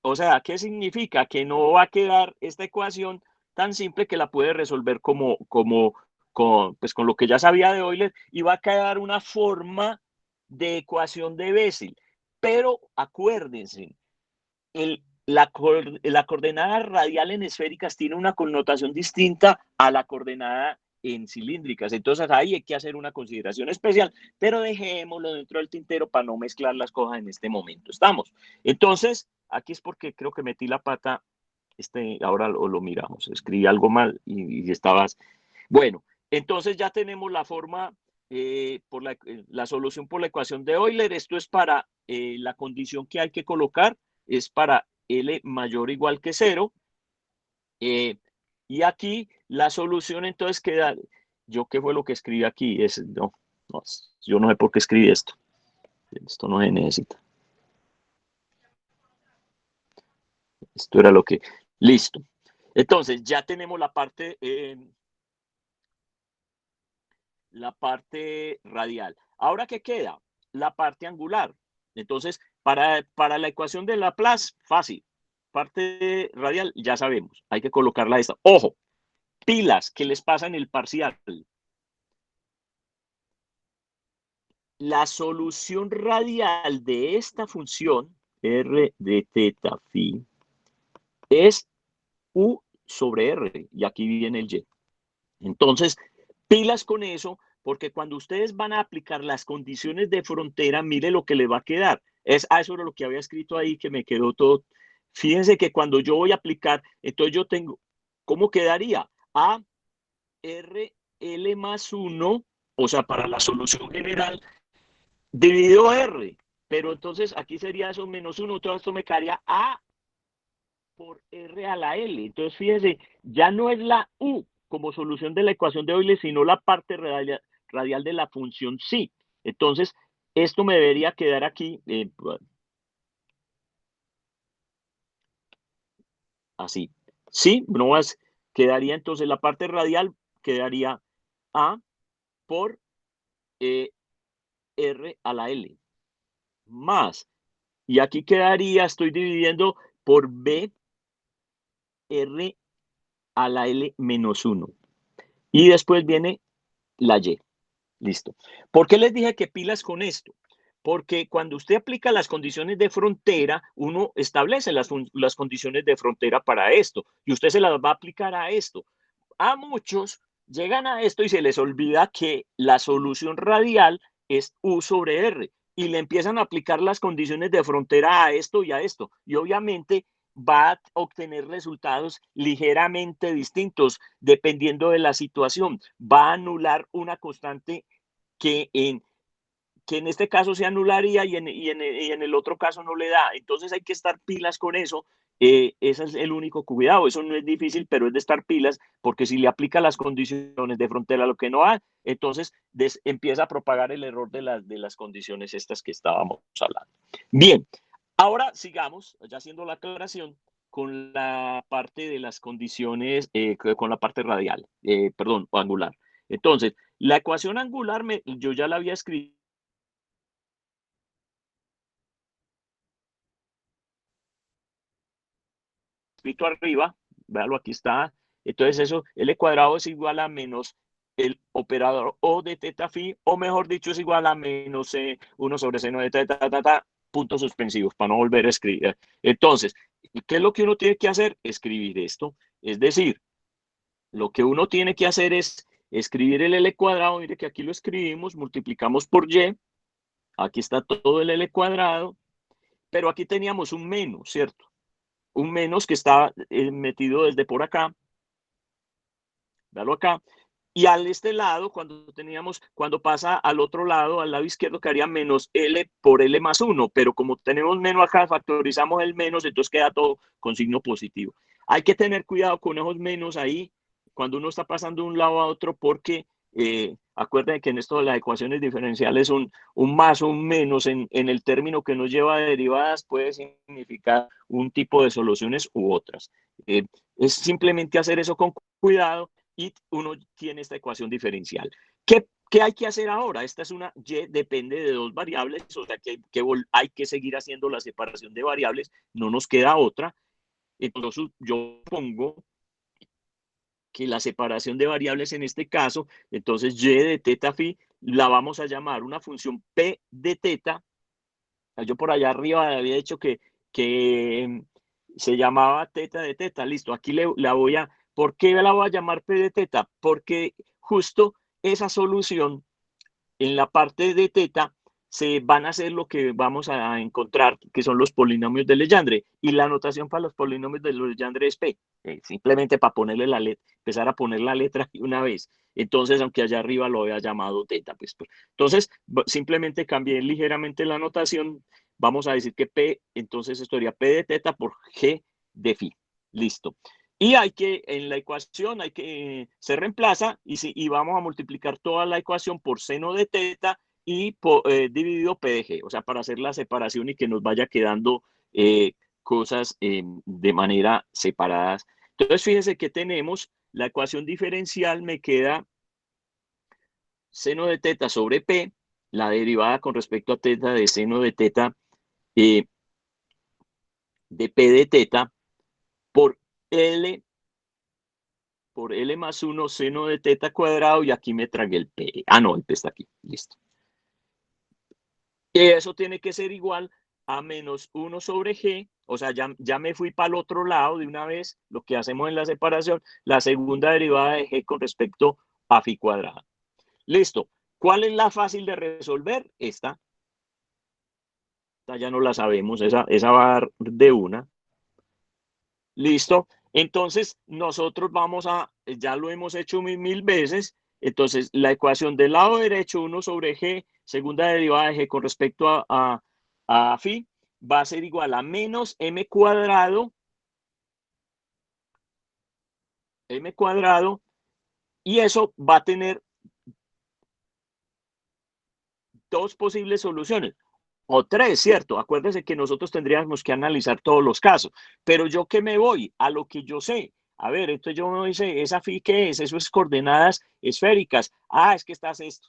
O sea, ¿qué significa? Que no va a quedar esta ecuación tan simple que la puede resolver con lo que ya sabía de Euler y va a quedar una forma de ecuación de Bessel. Pero acuérdense, la coordenada radial en esféricas tiene una connotación distinta a la coordenada en cilíndricas. Entonces ahí hay que hacer una consideración especial, pero dejémoslo dentro del tintero para no mezclar las cosas en este momento. ¿Estamos? Entonces, aquí es porque creo que metí la pata, ahora lo miramos, escribí algo mal y estabas... Bueno, entonces ya tenemos la forma, por la solución por la ecuación de Euler. Esto es para la condición que hay que colocar, es para L mayor o igual que 0. Y aquí la solución entonces queda, ¿yo qué fue lo que escribí aquí? No, yo no sé por qué escribí esto. Esto no se necesita. Esto era lo que... Listo. Entonces ya tenemos la parte radial. Ahora, ¿qué queda? La parte angular. Entonces, para la ecuación de Laplace, fácil. Parte radial, ya sabemos. Hay que colocarla esta. Ojo, pilas, ¿qué les pasa en el parcial? La solución radial de esta función, r de teta phi, es u sobre r. Y aquí viene el y. Entonces, pilas con eso, porque cuando ustedes van a aplicar las condiciones de frontera, mire lo que le va a quedar. Eso era lo que había escrito ahí, que me quedó todo. Fíjense que cuando yo voy a aplicar, entonces yo tengo, ¿cómo quedaría? A RL más 1, o sea, para la solución general, dividido R. Pero entonces aquí sería eso menos 1, todo esto me quedaría A por R a la L. Entonces, fíjense, ya no es la U como solución de la ecuación de Euler, sino la parte radial de la función psi. Entonces, esto me debería quedar aquí, así. Sí, no más, quedaría entonces la parte radial, quedaría A por R a la L, más, y aquí quedaría, estoy dividiendo por B, R a la L menos 1. Y después viene la Y. Listo. ¿Por qué les dije que pilas con esto? Porque cuando usted aplica las condiciones de frontera, uno establece las condiciones de frontera para esto y usted se las va a aplicar a esto. A muchos llegan a esto y se les olvida que la solución radial es U sobre R y le empiezan a aplicar las condiciones de frontera a esto y a esto. Y obviamente va a obtener resultados ligeramente distintos dependiendo de la situación. Va a anular una constante que en este caso se anularía y en el otro caso no le da. Entonces hay que estar pilas con eso. Ese es el único cuidado. Eso no es difícil, pero es de estar pilas, porque si le aplica las condiciones de frontera a lo que no hay, entonces empieza a propagar el error de las condiciones estas que estábamos hablando. Bien, ahora sigamos, ya haciendo la aclaración, con la parte de las condiciones, con la parte radial, perdón, o angular. Entonces, la ecuación angular yo ya la había escrito arriba, véalo, aquí está. Entonces eso, L cuadrado es igual a menos el operador O de teta phi, o mejor dicho, es igual a menos 1 sobre seno de teta, puntos suspensivos, para no volver a escribir. Entonces, ¿qué es lo que uno tiene que hacer? Escribir esto. Es decir, lo que uno tiene que hacer es escribir el L cuadrado. Mire que aquí lo escribimos, multiplicamos por Y. Aquí está todo el L cuadrado, pero aquí teníamos un menos, ¿cierto? Un menos que está metido desde por acá. Véalo acá. Y al este lado, cuando pasa al otro lado, al lado izquierdo, quedaría menos L por L más 1. Pero como tenemos menos acá, factorizamos el menos, entonces queda todo con signo positivo. Hay que tener cuidado con esos menos ahí, cuando uno está pasando de un lado a otro, porque acuérdense que en esto de las ecuaciones diferenciales un más o un menos en el término que nos lleva a derivadas puede significar un tipo de soluciones u otras. Es simplemente hacer eso con cuidado y uno tiene esta ecuación diferencial. ¿Qué hay que hacer ahora? Esta es una Y, depende de dos variables, o sea que hay que seguir haciendo la separación de variables, no nos queda otra. Entonces yo pongo que la separación de variables en este caso, entonces Y de teta phi, la vamos a llamar una función P de teta. Yo por allá arriba había dicho que se llamaba teta de teta. Listo, aquí la voy a... ¿Por qué la voy a llamar P de teta? Porque justo esa solución en la parte de teta se van a hacer lo que vamos a encontrar, que son los polinomios de Legendre. Y la notación para los polinomios de Legendre es P. Simplemente para ponerle la letra, empezar a poner la letra una vez. Entonces, aunque allá arriba lo había llamado teta, pues. Entonces, simplemente cambié ligeramente la notación. Vamos a decir que P, entonces esto sería P de teta por G de phi. Listo. Y hay que, en la ecuación, se reemplaza y vamos a multiplicar toda la ecuación por seno de teta y dividido P de G, o sea, para hacer la separación y que nos vaya quedando cosas de manera separadas. Entonces, fíjense que tenemos la ecuación diferencial, me queda seno de teta sobre P, la derivada con respecto a teta de seno de teta de P de teta por L más 1 seno de teta cuadrado, y aquí me tragué el P. Ah, no, el P está aquí. Listo. Y eso tiene que ser igual a menos 1 sobre G. O sea, ya me fui para el otro lado de una vez, lo que hacemos en la separación, la segunda derivada de G con respecto a phi cuadrada. Listo. ¿Cuál es la fácil de resolver? Esta ya no la sabemos, esa va a dar de una. Listo. Entonces, nosotros ya lo hemos hecho mil veces. Entonces, la ecuación del lado derecho, 1 sobre G, segunda derivada de G con respecto a phi, va a ser igual a menos m cuadrado, y eso va a tener dos posibles soluciones. O tres, ¿cierto? Acuérdense que nosotros tendríamos que analizar todos los casos. Pero yo que me voy a lo que yo sé. A ver, entonces yo me dice, ¿esa phi qué es? Eso es coordenadas esféricas. Ah, es que estás esto.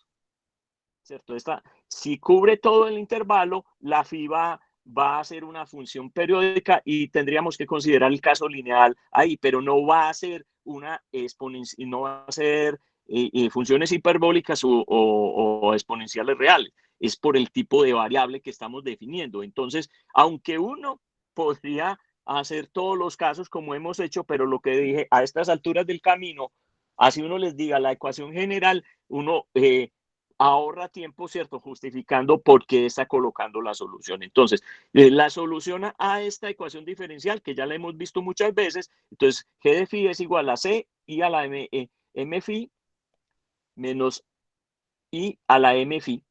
¿Cierto? Si cubre todo el intervalo, la phi va a ser una función periódica y tendríamos que considerar el caso lineal ahí, pero no va a ser una exponencial, no va a ser funciones hiperbólicas o exponenciales reales. Es por el tipo de variable que estamos definiendo. Entonces, aunque uno podría hacer todos los casos como hemos hecho, pero lo que dije, a estas alturas del camino, así uno les diga la ecuación general, uno ahorra tiempo, ¿cierto? Justificando por qué está colocando la solución. Entonces, la solución a esta ecuación diferencial, que ya la hemos visto muchas veces, entonces G de phi es igual a C y a la M phi menos I a la M phi.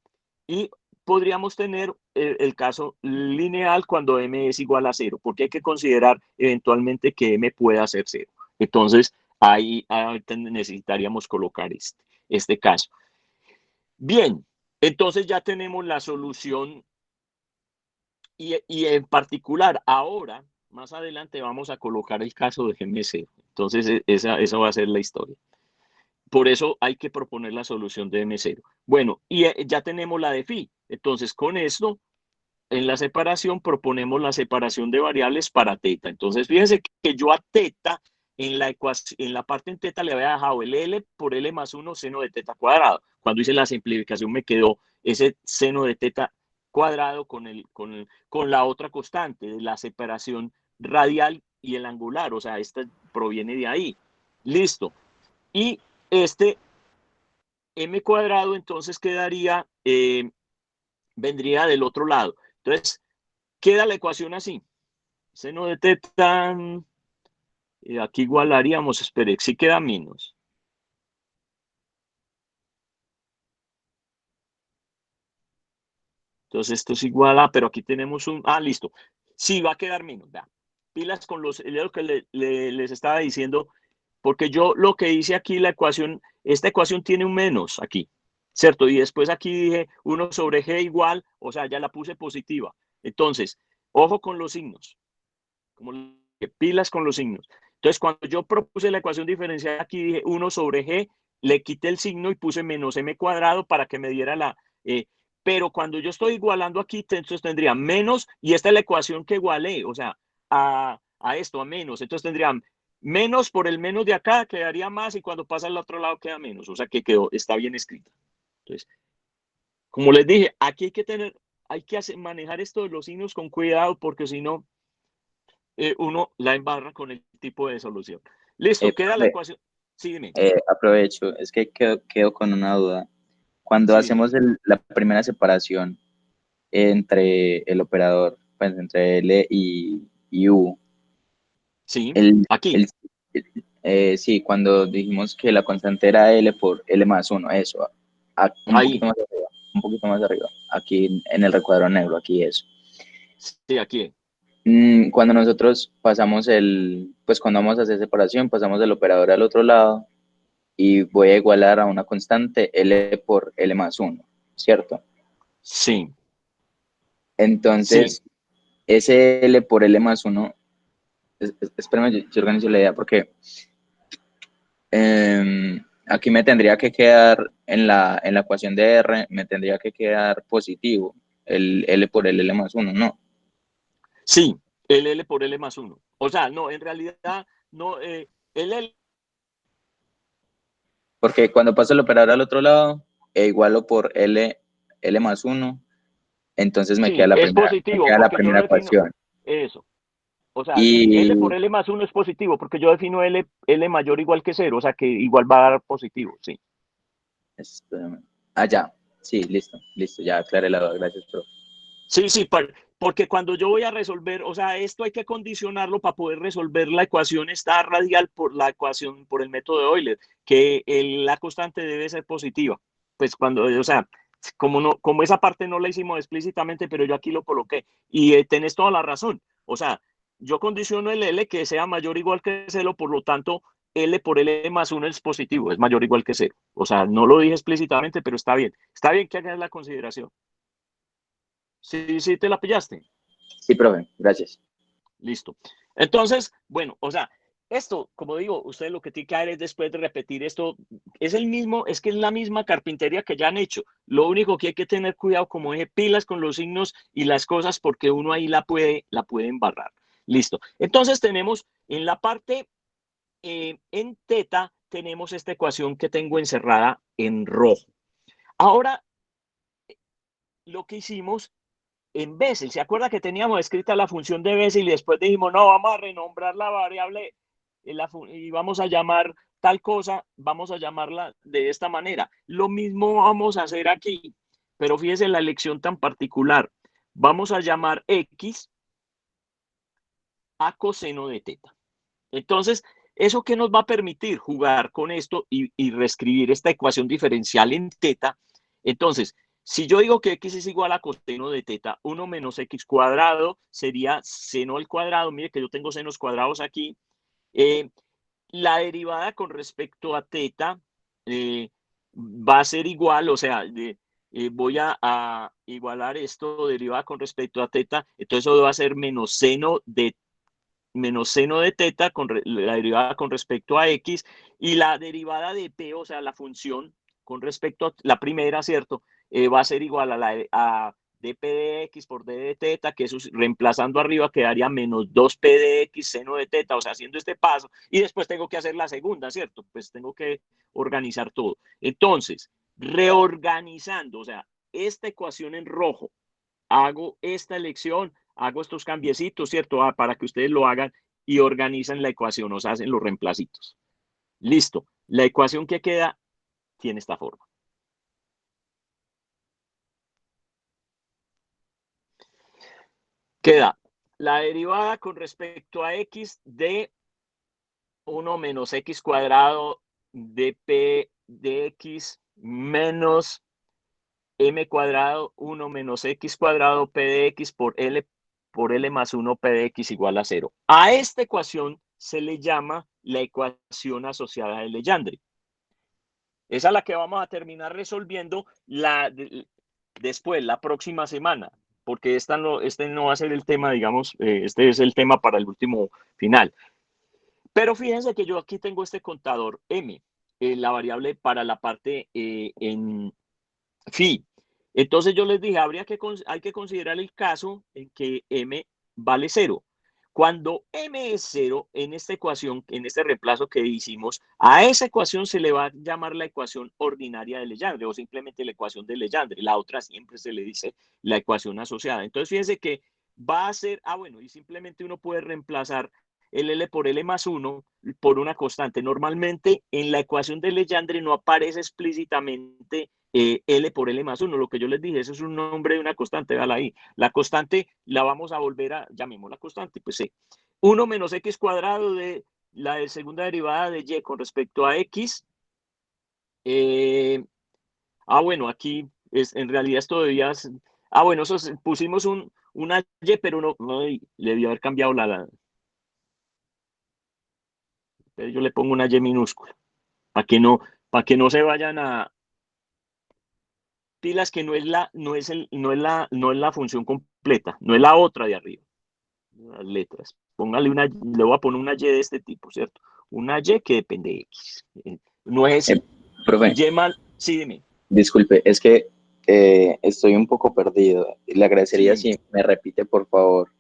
Y podríamos tener el caso lineal cuando m es igual a 0, porque hay que considerar eventualmente que m pueda ser 0. Entonces, ahí necesitaríamos colocar este caso. Bien, entonces ya tenemos la solución y en particular ahora, más adelante vamos a colocar el caso de M0. Entonces, esa va a ser la historia. Por eso hay que proponer la solución de M0. Bueno, y ya tenemos la de phi. Entonces, con esto, en la separación, proponemos la separación de variables para teta. Entonces, fíjense que yo a teta, en la parte en teta le había dejado el L por L más 1 seno de teta cuadrado. Cuando hice la simplificación me quedó ese seno de teta cuadrado con la otra constante de la separación radial y el angular. O sea, esta proviene de ahí. Listo. Y este m cuadrado entonces vendría del otro lado. Entonces, queda la ecuación así. Seno de teta, aquí igualaríamos, espere, sí queda menos. Entonces esto es igual a, pero aquí tenemos listo. Sí, va a quedar menos, ¿verdad? Pilas con lo que les estaba diciendo, porque yo lo que hice aquí, esta ecuación tiene un menos aquí, ¿cierto? Y después aquí dije 1 sobre G igual, o sea, ya la puse positiva. Entonces, ojo con los signos, como que pilas con los signos. Entonces, cuando yo propuse la ecuación diferencial, aquí dije 1 sobre G, le quité el signo y puse menos m cuadrado para que me diera pero cuando yo estoy igualando aquí, entonces tendría menos, y esta es la ecuación que igualé, o sea, a esto, a menos. Entonces tendría menos por el menos de acá, quedaría más, y cuando pasa al otro lado queda menos. O sea que está bien escrita. Entonces, como les dije, aquí hay que manejar esto de los signos con cuidado, porque si no, uno la embarra con el tipo de solución. Listo, queda la ecuación. Sí, dime. Aprovecho, es que quedo con una duda. Cuando Sí, hacemos la primera separación entre el operador, pues entre L y U, sí, el, aquí. el- sí, cuando dijimos que la constante era L por L más 1, eso, Ahí. un poquito más arriba, aquí en el recuadro negro, aquí eso. Sí, aquí. Cuando nosotros pasamos pues cuando vamos a hacer separación, pasamos el operador al otro lado y voy a igualar a una constante L por L más 1, ¿cierto? Sí, sí. Entonces, ese L por L más 1, espérame, yo organizo la idea porque aquí me tendría que quedar en la ecuación de R, me tendría que quedar positivo, el L por el L más 1, ¿no? Sí, el L por L más 1. O sea, no, en realidad, no, el L Porque cuando paso el operador al otro lado, e igualo por L más 1, entonces me sí, queda la es primera, me positivo queda la porque yo primera defino ecuación. eso. O sea, L por Y, L más 1 es positivo porque yo defino L mayor o igual que 0, o sea que igual va a dar positivo, sí. espérame. Ya, sí, listo, ya aclaré la duda, gracias, profe. Sí, sí, porque cuando yo voy a resolver, o sea, esto hay que condicionarlo para poder resolver la ecuación esta radial por la ecuación, por el método de Euler, que la constante debe ser positiva. Pues cuando, o sea, como, no, como esa parte no la hicimos explícitamente, pero yo aquí lo coloqué. Y tenés toda la razón. O sea, yo condiciono el L que sea mayor o igual que 0, por lo tanto, L por L más 1 es positivo, es mayor o igual que 0. O sea, no lo dije explícitamente, pero está bien. Está bien que hagas la consideración. Sí, sí, te la pillaste. Sí, profe, gracias. Listo. Entonces, bueno, o sea, esto, como digo, ustedes lo que tienen que hacer es después de repetir esto, es el mismo, es que es la misma carpintería que ya han hecho. Lo único que hay que tener cuidado, como dije, pilas con los signos y las cosas, porque uno ahí la puede embarrar. Listo. Entonces tenemos en la parte, en teta, tenemos esta ecuación que tengo encerrada en rojo. Ahora, lo que hicimos en Bessel. ¿Se acuerda que teníamos escrita la función de Bessel y después dijimos, no, vamos a renombrar la variable y vamos a llamar tal cosa, vamos a llamarla de esta manera? Lo mismo vamos a hacer aquí, pero fíjese la elección tan particular. Vamos a llamar X a coseno de teta. Entonces, ¿eso qué nos va a permitir? Jugar con esto y reescribir esta ecuación diferencial en teta. Entonces, si yo digo que x es igual a coseno de teta, 1 menos x cuadrado sería seno al cuadrado. Mire que yo tengo senos cuadrados aquí. La derivada con respecto a teta va a ser igual, o sea, voy a igualar esto, derivada con respecto a teta, entonces eso va a ser menos seno de teta con la derivada con respecto a x, y la derivada de p, o sea, la función con respecto a la primera, ¿cierto? Va a ser igual a dp de x por d de teta, que eso reemplazando arriba quedaría menos 2p de x seno de teta, o sea, haciendo este paso, y después tengo que hacer la segunda, ¿cierto? Pues tengo que organizar todo. Entonces, reorganizando, o sea, esta ecuación en rojo, hago esta elección, hago estos cambiecitos, ¿cierto? Para que ustedes lo hagan y organizan la ecuación, o sea, hacen los reemplacitos. Listo. La ecuación que queda tiene esta forma. Queda la derivada con respecto a x de 1 menos x cuadrado de p de x menos m cuadrado 1 menos x cuadrado p de x por L más 1 p de x igual a 0. A esta ecuación se le llama la ecuación asociada de Legendre. Esa es la que vamos a terminar resolviendo después, la próxima semana, porque este no va a ser el tema, digamos, este es el tema para el último final. Pero fíjense que yo aquí tengo este contador M, la variable para la parte en phi. Entonces yo les dije, hay que considerar el caso en que m vale 0. Cuando m es 0, en esta ecuación, en este reemplazo que hicimos, a esa ecuación se le va a llamar la ecuación ordinaria de Legendre o simplemente la ecuación de Legendre. La otra siempre se le dice la ecuación asociada. Entonces fíjense que va a ser, bueno, y simplemente uno puede reemplazar el L por L más 1 por una constante. Normalmente en la ecuación de Legendre no aparece explícitamente L por L más 1. Lo que yo les dije, eso es un nombre de una constante, véala ahí. La constante la vamos a volver a, llamemos la constante, pues C. 1 menos x cuadrado de la segunda derivada de y con respecto a x. Bueno, aquí en realidad esto debía... bueno, eso pusimos una y, pero no le debió haber cambiado yo le pongo una y minúscula, para que no se vayan a pilas, que no es la función completa, no es la otra de arriba, las letras. Póngale le voy a poner una y de este tipo, ¿cierto? Una y que depende de x. No es Profe, y mal, sí, dime. disculpe, es que estoy un poco perdido. Le agradecería Sí, si me repite, por favor,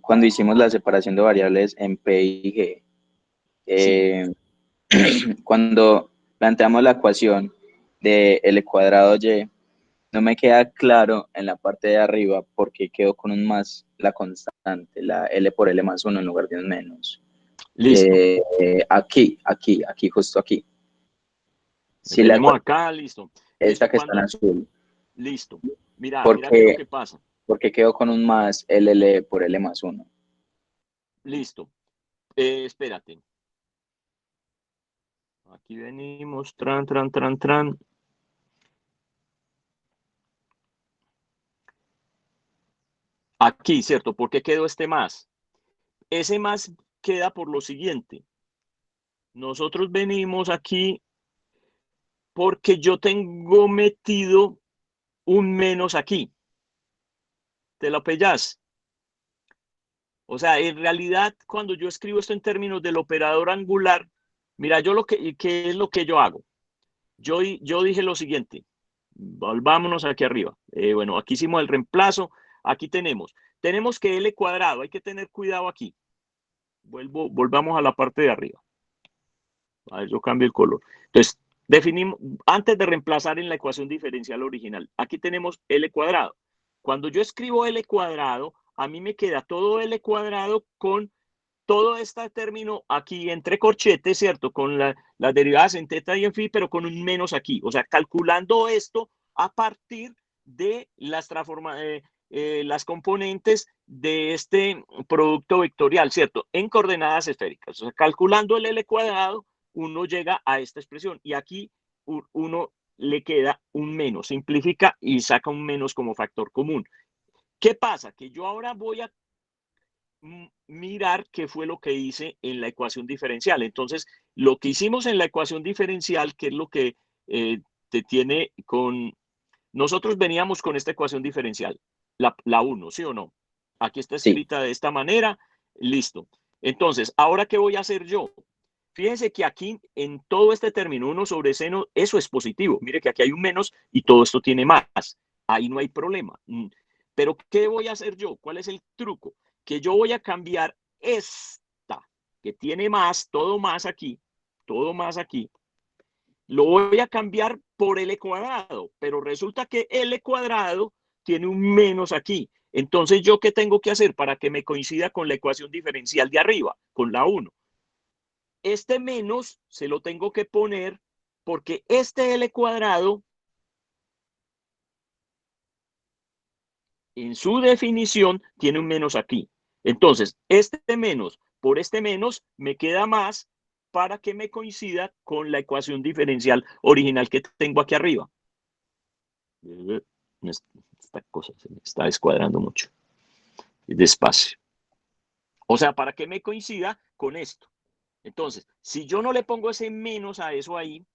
cuando hicimos la separación de variables en P y G, sí. cuando planteamos la ecuación de L cuadrado Y, no me queda claro en la parte de arriba por qué quedó con un más la constante, la L por L más 1 en lugar de un menos. Listo. Aquí, justo aquí. Si la Venimos ecuación acá, listo. esta Listo, que está en azul, listo. Mira ¿por qué es lo qué, que pasa. por qué quedó con un más LL por L más 1? Listo. Espérate. Aquí venimos, tran. Aquí, ¿cierto? ¿Por qué quedó este más? Ese más queda por lo siguiente. Nosotros venimos aquí porque yo tengo metido un menos aquí. ¿Te lo pillas? O sea, en realidad, cuando yo escribo esto en términos del operador angular, mira, ¿qué es lo que yo hago? Yo dije lo siguiente, volvámonos aquí arriba. Bueno, aquí hicimos el reemplazo, aquí tenemos que L cuadrado, hay que tener cuidado aquí. Volvamos a la parte de arriba. A ver, yo cambio el color. Entonces, definimos, antes de reemplazar en la ecuación diferencial original, aquí tenemos L cuadrado. Cuando yo escribo L cuadrado, a mí me queda todo L cuadrado con todo este término aquí entre corchetes, ¿cierto? Con las derivadas en teta y en phi, pero con un menos aquí. O sea, calculando esto a partir de las componentes de este producto vectorial, ¿cierto? En coordenadas esféricas. O sea, calculando el L cuadrado, uno llega a esta expresión. Y aquí uno le queda un menos. Simplifica y saca un menos como factor común. ¿Qué pasa? Que yo ahora voy a mirar qué fue lo que hice en la ecuación diferencial. Entonces, lo que hicimos en la ecuación diferencial, que es lo que te tiene con... Nosotros veníamos con esta ecuación diferencial, la 1, ¿sí o no? Aquí está Sí, escrita de esta manera, listo. Entonces, ¿ahora qué voy a hacer yo? Fíjense que aquí, en todo este término 1 sobre seno, eso es positivo. Mire que aquí hay un menos y todo esto tiene más. Ahí no hay problema. Pero, ¿qué voy a hacer yo? ¿Cuál es el truco? Que yo voy a cambiar esta, que tiene más, todo más aquí, lo voy a cambiar por L cuadrado, pero resulta que L cuadrado tiene un menos aquí. Entonces, ¿yo qué tengo que hacer para que me coincida con la ecuación diferencial de arriba, con la 1? Este menos se lo tengo que poner porque este L cuadrado, en su definición, tiene un menos aquí. Entonces, este menos por este menos me queda más para que me coincida con la ecuación diferencial original que tengo aquí arriba. Esta cosa se me está descuadrando mucho. Despacio. O sea, para que me coincida con esto. Entonces, si yo no le pongo ese menos a eso ahí,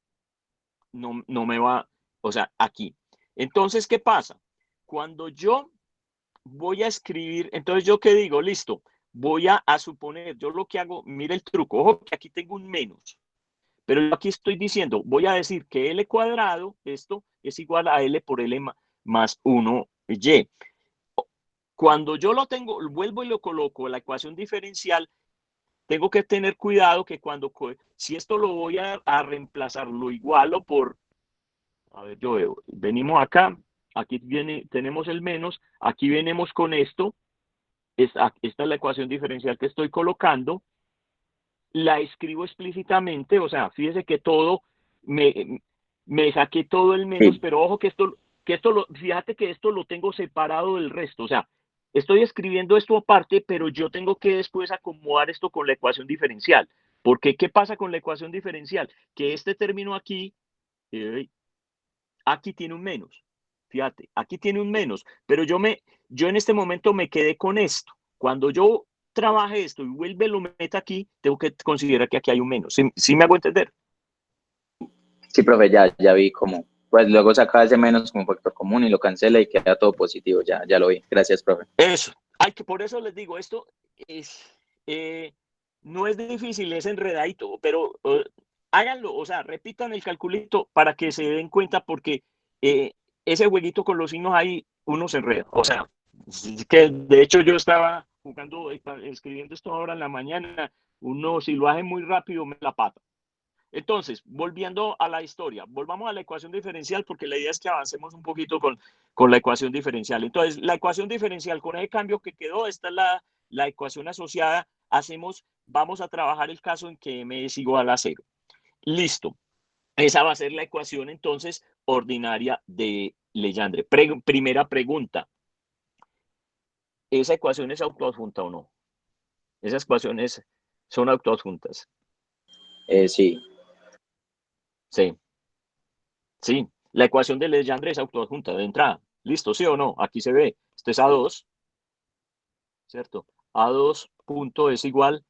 no me va, o sea, aquí. Entonces, ¿qué pasa? Cuando yo voy a escribir, entonces yo qué digo, listo, voy a suponer, yo lo que hago, mire el truco, ojo que aquí tengo un menos, pero aquí estoy diciendo, voy a decir que L cuadrado, esto es igual a L por L más 1Y. Cuando yo lo tengo, vuelvo y lo coloco en la ecuación diferencial, tengo que tener cuidado que si esto lo voy a reemplazar, lo igualo por, a ver, yo veo, venimos acá, aquí tenemos el menos, aquí venimos con esto, esta es la ecuación diferencial que estoy colocando, la escribo explícitamente, o sea, fíjese que todo, me saqué todo el menos, Sí. pero ojo fíjate que esto lo tengo separado del resto, o sea, estoy escribiendo esto aparte, pero yo tengo que después acomodar esto con la ecuación diferencial. Porque, ¿qué pasa con la ecuación diferencial? Que este término aquí, aquí tiene un menos. Fíjate, aquí tiene un menos, pero yo en este momento me quedé con esto. Cuando yo trabaje esto y vuelve lo meta aquí, tengo que considerar que aquí hay un menos. ¿Sí me hago entender? Sí, profe, ya vi cómo. Pues luego saca ese menos como factor común y lo cancela y queda todo positivo. Ya lo vi. Gracias, profe. Eso. Por eso les digo, esto es, no es difícil, es enredadito, pero háganlo, o sea, repitan el calculito para que se den cuenta porque ese jueguito con los signos ahí uno se enreda. O sea, que de hecho yo estaba jugando, escribiendo esto ahora en la mañana, uno si lo hace muy rápido me la pata. Entonces, volviendo a la historia, volvamos a la ecuación diferencial porque la idea es que avancemos un poquito con la ecuación diferencial. Entonces, la ecuación diferencial con ese cambio que quedó, esta es la ecuación asociada. Vamos a trabajar el caso en que m es igual a 0. Listo. Esa va a ser la ecuación entonces ordinaria de Legendre. Primera pregunta. ¿Esa ecuación es autoadjunta o no? Esas ecuaciones son autoadjuntas. Sí. Sí. Sí, la ecuación de Legendre es autoadjunta de entrada. ¿Listo? ¿Sí o no? Aquí se ve. Esto es A2, ¿cierto? A2 punto es igual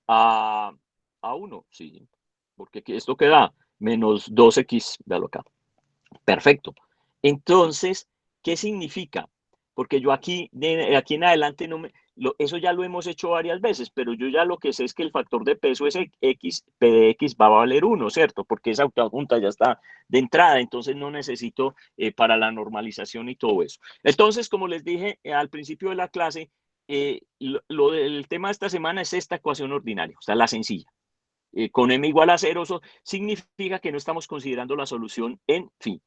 a 1, sí. Porque esto queda menos 2x, véalo acá. Perfecto. Entonces, ¿qué significa? Porque yo aquí en adelante eso ya lo hemos hecho varias veces, pero yo ya lo que sé es que el factor de peso es x, p de x va a valer 1, ¿cierto? Porque esa autoadjunta ya está de entrada, entonces no necesito para la normalización y todo eso. Entonces, como les dije al principio de la clase, el tema de esta semana es esta ecuación ordinaria, o sea, la sencilla. Con m igual a 0, eso significa que no estamos considerando la solución en phi.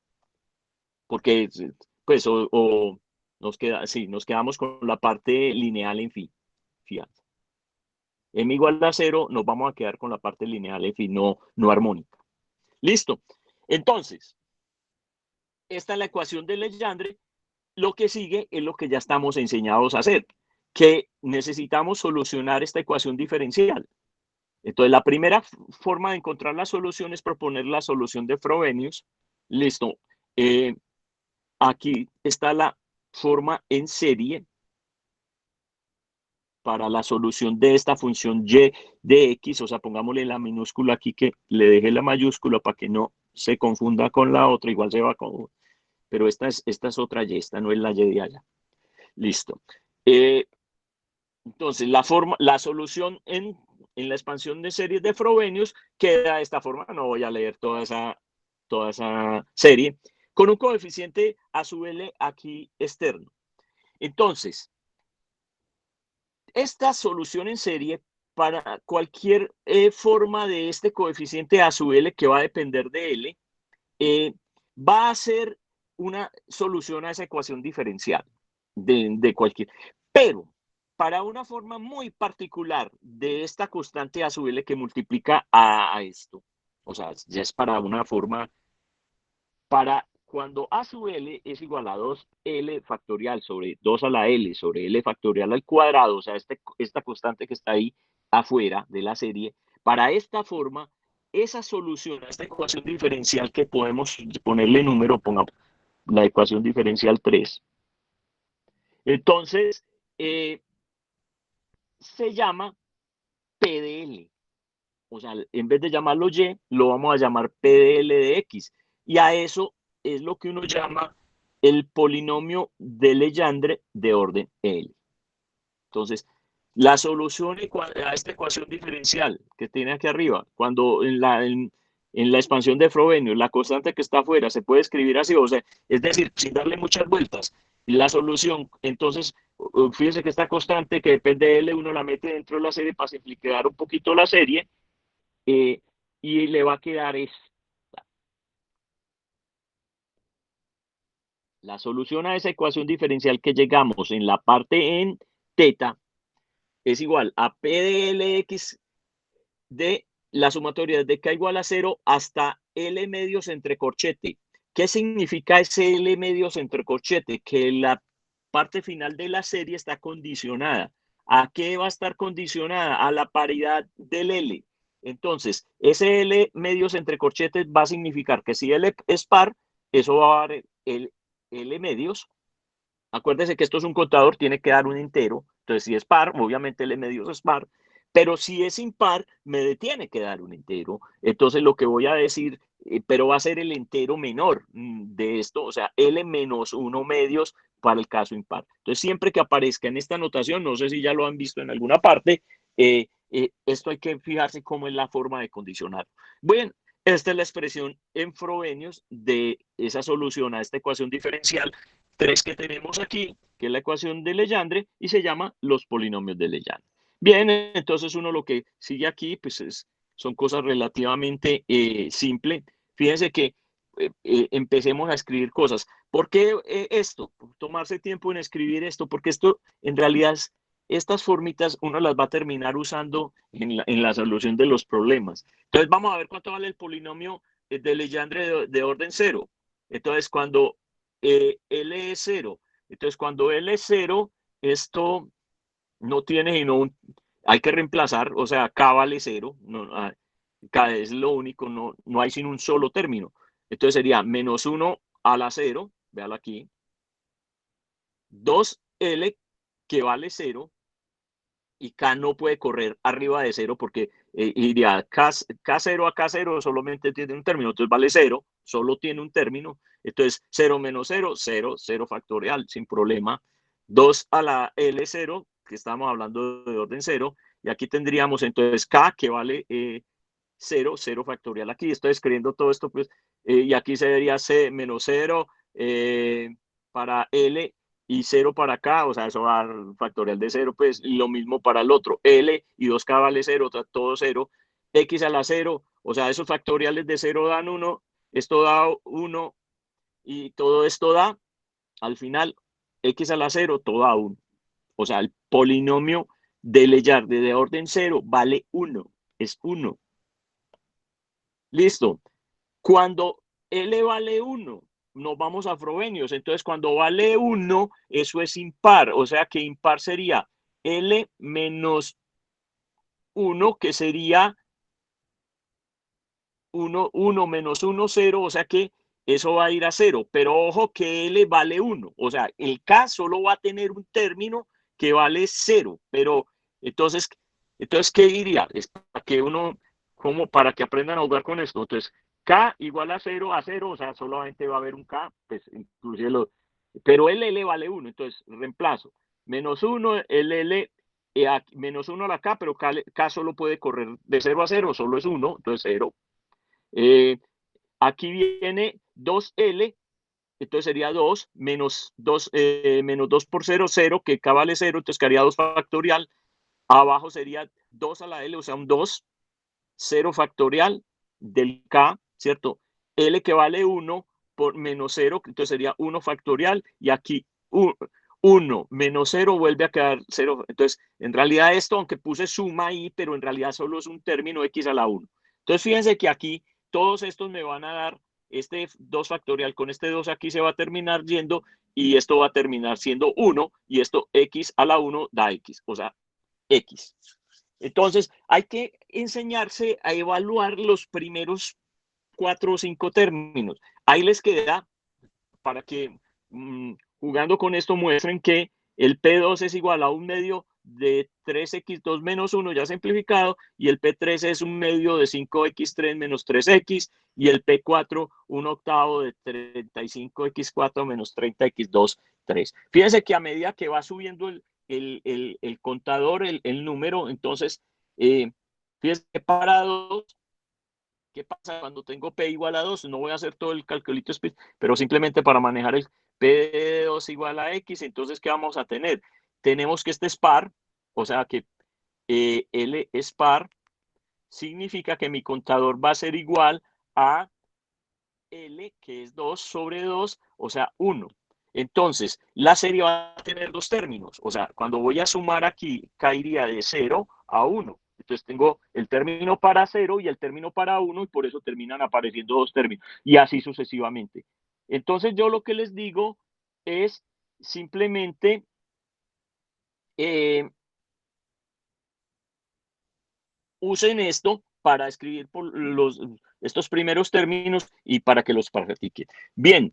Porque, pues, nos quedamos con la parte lineal en phi. Fíjate. M igual a 0, nos vamos a quedar con la parte lineal en phi, no armónica. Listo. Entonces, esta es la ecuación de Legendre. Lo que sigue es lo que ya estamos enseñados a hacer, que necesitamos solucionar esta ecuación diferencial. Entonces, la primera forma de encontrar la solución es proponer la solución de Frobenius. Listo. Aquí está la forma en serie para la solución de esta función y de x, o sea, pongámosle la minúscula aquí que le deje la mayúscula para que no se confunda con la otra, igual se va con, pero esta es otra y, esta no es la y de allá. Listo. Entonces, la solución en la expansión de series de Frobenius queda de esta forma, no voy a leer toda esa serie, con un coeficiente a sub L aquí externo. Entonces, esta solución en serie para cualquier forma de este coeficiente a sub L que va a depender de L, va a ser una solución a esa ecuación diferencial de cualquier. Pero para una forma muy particular de esta constante a sub L que multiplica a esto, o sea, ya es para una forma, para cuando a sub L es igual a 2L factorial sobre 2 a la L sobre L factorial al cuadrado, o sea, esta constante que está ahí afuera de la serie, para esta forma, esa solución a esta ecuación diferencial que podemos ponerle número, pongamos la ecuación diferencial 3. Entonces, se llama PDL. O sea, en vez de llamarlo Y, lo vamos a llamar PDL de X. Y a eso es lo que uno llama el polinomio de Legendre de orden L. Entonces, la solución a esta ecuación diferencial que tiene aquí arriba, cuando en la expansión de Frobenius, la constante que está afuera se puede escribir así, o sea, es decir, sin darle muchas vueltas. La solución, entonces, fíjense que esta constante que depende de L, uno la mete dentro de la serie para simplificar un poquito la serie, y le va a quedar esta. La solución a esa ecuación diferencial que llegamos en la parte en teta es igual a P de Lx de la sumatoria desde K igual a 0 hasta L medios entre corchete. ¿Qué significa ese L medios entre corchete? Que la parte final de la serie está condicionada. ¿A qué va a estar condicionada? A la paridad del L. Entonces, ese L medios entre corchetes va a significar que si L es par, eso va a dar el L medios. Acuérdese que esto es un contador, tiene que dar un entero. Entonces, si es par, obviamente L medios es par. Pero si es impar, me tiene que dar un entero. Entonces, lo que voy a decir, pero va a ser el entero menor de esto, o sea, L menos 1 medios para el caso impar. Entonces, siempre que aparezca en esta notación, no sé si ya lo han visto en alguna parte, esto hay que fijarse cómo es la forma de condicionar. Bueno, esta es la expresión en Frobenius de esa solución a esta ecuación diferencial 3 que tenemos aquí, que es la ecuación de Legendre, y se llama los polinomios de Legendre. Bien, entonces uno lo que sigue aquí, pues son cosas relativamente simples. Fíjense que empecemos a escribir cosas. ¿Por qué esto? Tomarse tiempo en escribir esto, porque esto en realidad estas formitas uno las va a terminar usando en la solución de los problemas. Entonces vamos a ver cuánto vale el polinomio de Legendre de orden 0. Entonces cuando L es 0, entonces cuando L es 0, esto no tiene sino hay que reemplazar, o sea, K vale 0, no, K es lo único, no hay sino un solo término. Entonces sería menos 1 a la 0, véalo aquí, 2L que vale 0, y K no puede correr arriba de 0 porque iría K0 a K0 solamente tiene un término, entonces vale 0, solo tiene un término, entonces 0 menos 0, 0, 0 factorial, sin problema. 2 a la L0, que estamos hablando de orden 0, y aquí tendríamos entonces K que vale 0, 0 factorial. Aquí estoy escribiendo todo esto, pues, y aquí se vería C menos 0 para L y 0 para acá, o sea, eso va a dar factorial de 0, pues, y lo mismo para el otro, L y 2K vale 0, todo 0, X a la 0, o sea, esos factoriales de 0 dan 1, esto da 1, y todo esto da, al final, X a la 0, todo da 1. O sea, el polinomio de Legendre de orden 0 vale 1, es 1. Listo. Cuando L vale 1, nos vamos a Frobenius. Entonces, cuando vale 1, eso es impar. O sea que impar sería L menos 1, que sería 1, 1 menos 1, 0. O sea que eso va a ir a 0. Pero ojo que L vale 1. O sea, el K solo va a tener un término que vale 0. Pero entonces ¿qué diría? Es para que uno, como para que aprendan a jugar con esto. Entonces, K igual a 0, o sea, solamente va a haber un K, pues inclusive pero el L vale 1, entonces reemplazo. Menos 1, el L, menos 1 a la K, pero K solo puede correr de 0 a 0, solo es 1, entonces 0. Aquí viene 2L, entonces sería 2, menos 2, menos 2 por 0, 0, que K vale 0, entonces quedaría 2 factorial. Abajo sería 2 a la L, o sea, un 2, 0 factorial del K, ¿cierto? L que vale 1 por menos 0, entonces sería 1 factorial, y aquí 1 menos 0 vuelve a quedar 0. Entonces, en realidad esto, aunque puse suma ahí, pero en realidad solo es un término X a la 1. Entonces, fíjense que aquí todos estos me van a dar este 2 factorial, con este 2 aquí se va a terminar yendo, y esto va a terminar siendo 1, y esto X a la 1 da X, o sea, X. Entonces, hay que enseñarse a evaluar los primeros 4 o 5 términos. Ahí les queda para que jugando con esto muestren que el P2 es igual a un medio de 3x2 menos 1 ya simplificado, y el P3 es un medio de 5x3 menos 3x, y el P4 un octavo de 35x4 menos 30x2, 3. Fíjense que a medida que va subiendo el contador, el número, entonces, fíjense que para 2, ¿qué pasa cuando tengo P igual a 2? No voy a hacer todo el calculito, pero simplemente para manejar el P de 2 igual a X, entonces, ¿qué vamos a tener? Tenemos que este es par, o sea que L es par, significa que mi contador va a ser igual a L, que es 2 sobre 2, o sea, 1. Entonces, la serie va a tener dos términos. O sea, cuando voy a sumar aquí, caería de 0 a 1. Entonces tengo el término para 0 y el término para 1 y por eso terminan apareciendo dos términos. Y así sucesivamente. Entonces yo lo que les digo es simplemente usen esto para escribir por estos primeros términos y para que los practiquen. Bien,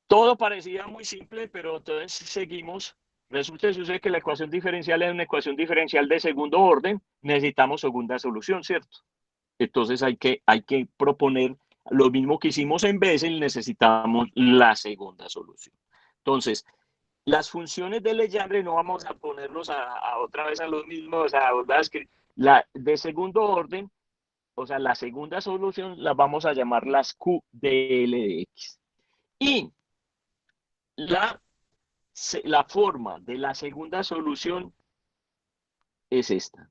todo parecía muy simple, pero entonces seguimos. Resulta que sucede que la ecuación diferencial es una ecuación diferencial de segundo orden. Necesitamos segunda solución, ¿cierto? Entonces hay que proponer lo mismo que hicimos en Bessel, necesitamos la segunda solución. Entonces, las funciones de Legendre no vamos a ponerlos otra vez a los mismos, la de segundo orden, o sea, la segunda solución las vamos a llamar las Q de L de X. Y la forma de la segunda solución es esta.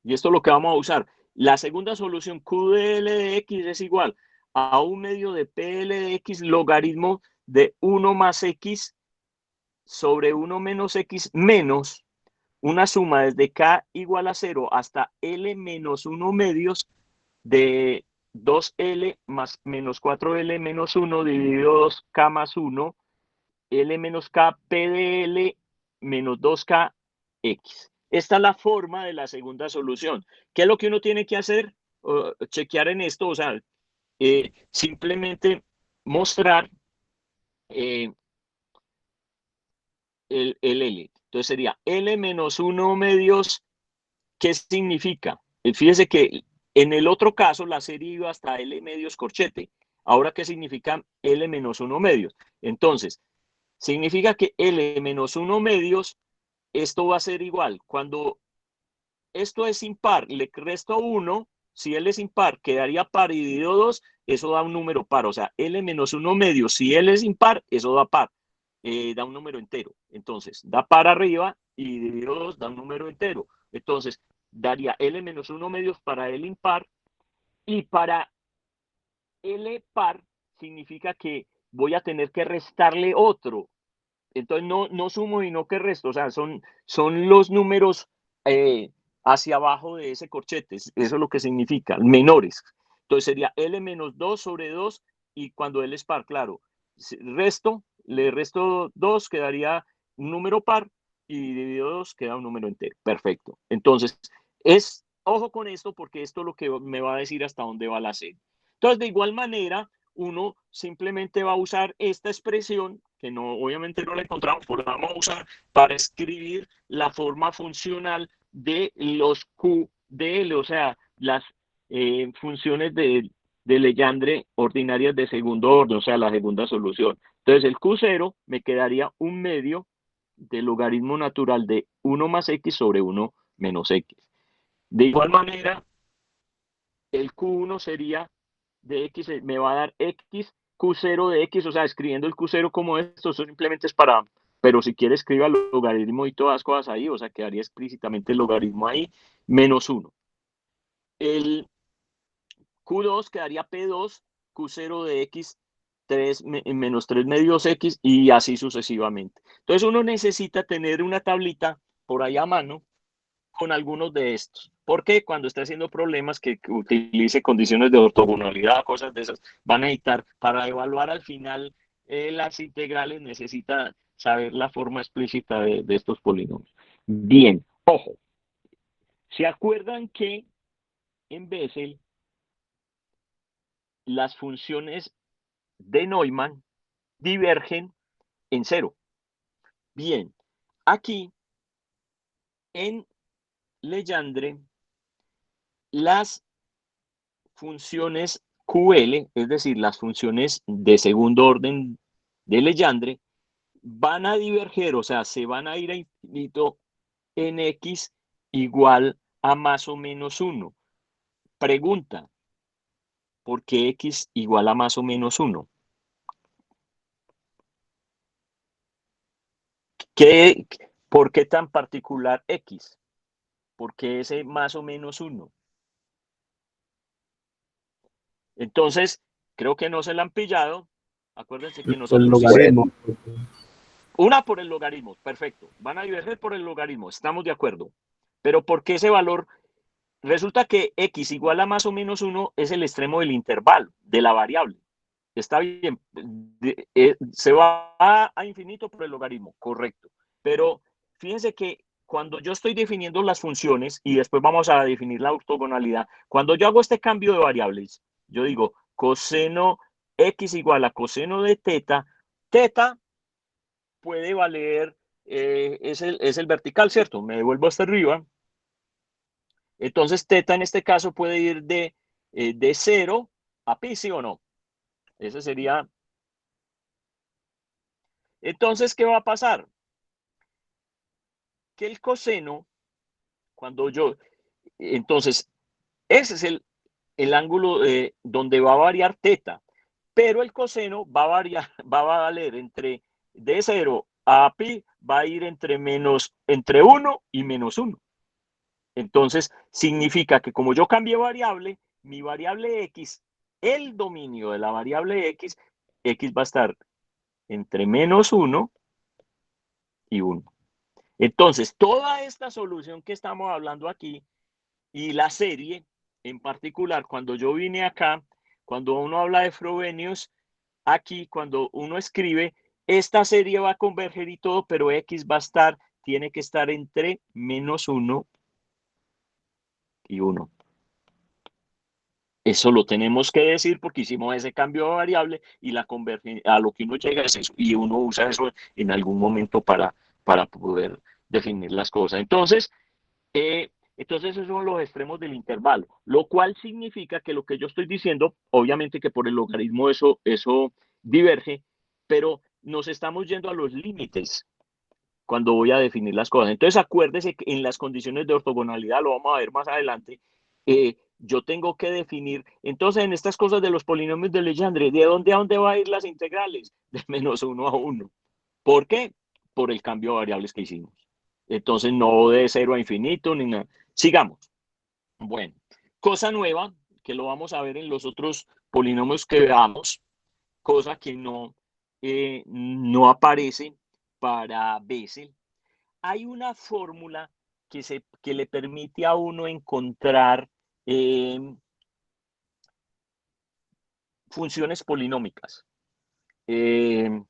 Y esto es lo que vamos a usar. La segunda solución Q de L de X es igual a 1 medio de PL de X logaritmo de 1 más X sobre 1 menos X menos una suma desde K igual a 0 hasta L menos 1 medios de 2L más menos 4L menos 1 dividido 2K más 1, L menos K P de L menos 2K X. Esta es la forma de la segunda solución. ¿Qué es lo que uno tiene que hacer? Chequear en esto, o sea, simplemente mostrar el L. Entonces sería L menos 1 medios. ¿Qué significa? Fíjese que en el otro caso la serie iba hasta L medios corchete. Ahora, ¿qué significa L menos 1 medios? Entonces, significa que L menos 1 medios, esto va a ser igual. Cuando esto es impar, le resto 1, si L es impar, quedaría par y dividido 2, eso da un número par. O sea, L menos 1 medios, si L es impar, eso da par. Da un número entero. Entonces, da par arriba y dividido 2 da un número entero. Entonces, daría L menos 1 medios para L impar y para L par significa que voy a tener que restarle otro. Entonces, no sumo y no que resto. O sea, son los números hacia abajo de ese corchete. Eso es lo que significa, menores. Entonces, sería L menos 2 sobre 2 y cuando L es par, claro, le resto 2, quedaría un número par y dividido 2 queda un número entero. Perfecto. Entonces, ojo con esto porque esto es lo que me va a decir hasta dónde va la serie. Entonces, de igual manera, uno simplemente va a usar esta expresión, que no, obviamente no la encontramos, pero la vamos a usar para escribir la forma funcional de los Q de L, o sea, las funciones de Legendre ordinarias de segundo orden, o sea, la segunda solución. Entonces, el Q0 me quedaría un medio del logaritmo natural de 1 más X sobre 1 menos X. De igual manera, el Q1 sería de X, me va a dar X, Q0 de X, o sea, escribiendo el Q0 como esto, eso simplemente es para, pero si quiere escriba el logaritmo y todas las cosas ahí, o sea, quedaría explícitamente el logaritmo ahí, menos 1. El Q2 quedaría P2, Q0 de X, 3 menos 3 medios X y así sucesivamente. Entonces uno necesita tener una tablita por ahí a mano con algunos de estos. Porque cuando esté haciendo problemas que utilice condiciones de ortogonalidad, cosas de esas, van a necesitar, para evaluar al final las integrales, necesita saber la forma explícita de estos polinomios. Bien, ojo. ¿Se acuerdan que en Bessel las funciones de Neumann divergen en cero? Bien, aquí en Legendre, las funciones QL, es decir, las funciones de segundo orden de Legendre, van a diverger, o sea, se van a ir a infinito en X igual a más o menos 1. Pregunta, ¿por qué X igual a más o menos 1? ¿Por qué tan particular X? ¿Por qué ese más o menos 1? Entonces, creo que no se la han pillado. Acuérdense que El nosotros logaritmo. una por el logaritmo, perfecto. Van a diverger por el logaritmo, estamos de acuerdo. Pero ¿por qué ese valor? Resulta que x igual a más o menos 1 es el extremo del intervalo, de la variable. Está bien, se va a infinito por el logaritmo, correcto. Pero fíjense que cuando yo estoy definiendo las funciones, y después vamos a definir la ortogonalidad, cuando yo hago este cambio de variables, yo digo coseno x igual a coseno de teta, teta puede valer, es el vertical, ¿cierto? Me devuelvo hasta arriba. Entonces, teta en este caso puede ir de 0 a pi, ¿sí o no? Ese sería. Entonces, ¿qué va a pasar? Que el coseno, cuando yo, entonces, ese es el ángulo donde va a variar teta, pero el coseno va a variar, va a valer entre de 0 a pi, va a ir entre 1 y menos 1. Entonces, significa que como yo cambié variable, mi variable x, el dominio de la variable x va a estar entre menos 1 y 1. Entonces, toda esta solución que estamos hablando aquí y la serie en particular, cuando yo vine acá, cuando uno habla de Frobenius, aquí cuando uno escribe, esta serie va a converger y todo, pero x va a estar, tiene que estar entre menos 1 y 1. Eso lo tenemos que decir porque hicimos ese cambio de variable y la convergencia, a lo que uno llega es eso, y uno usa eso en algún momento para poder definir las cosas. Entonces, esos son los extremos del intervalo, lo cual significa que lo que yo estoy diciendo, obviamente que por el logaritmo eso diverge, pero nos estamos yendo a los límites cuando voy a definir las cosas. Entonces, acuérdese que en las condiciones de ortogonalidad, lo vamos a ver más adelante, yo tengo que definir, entonces en estas cosas de los polinomios de Legendre, ¿de dónde a dónde va a ir las integrales? De menos 1 a 1. ¿Por qué? Por el cambio de variables que hicimos. Entonces, no de 0 a infinito ni nada. Sigamos. Bueno, cosa nueva, que lo vamos a ver en los otros polinomios que veamos, cosa que no aparece para Bessel. Hay una fórmula que le permite a uno encontrar funciones polinómicas, que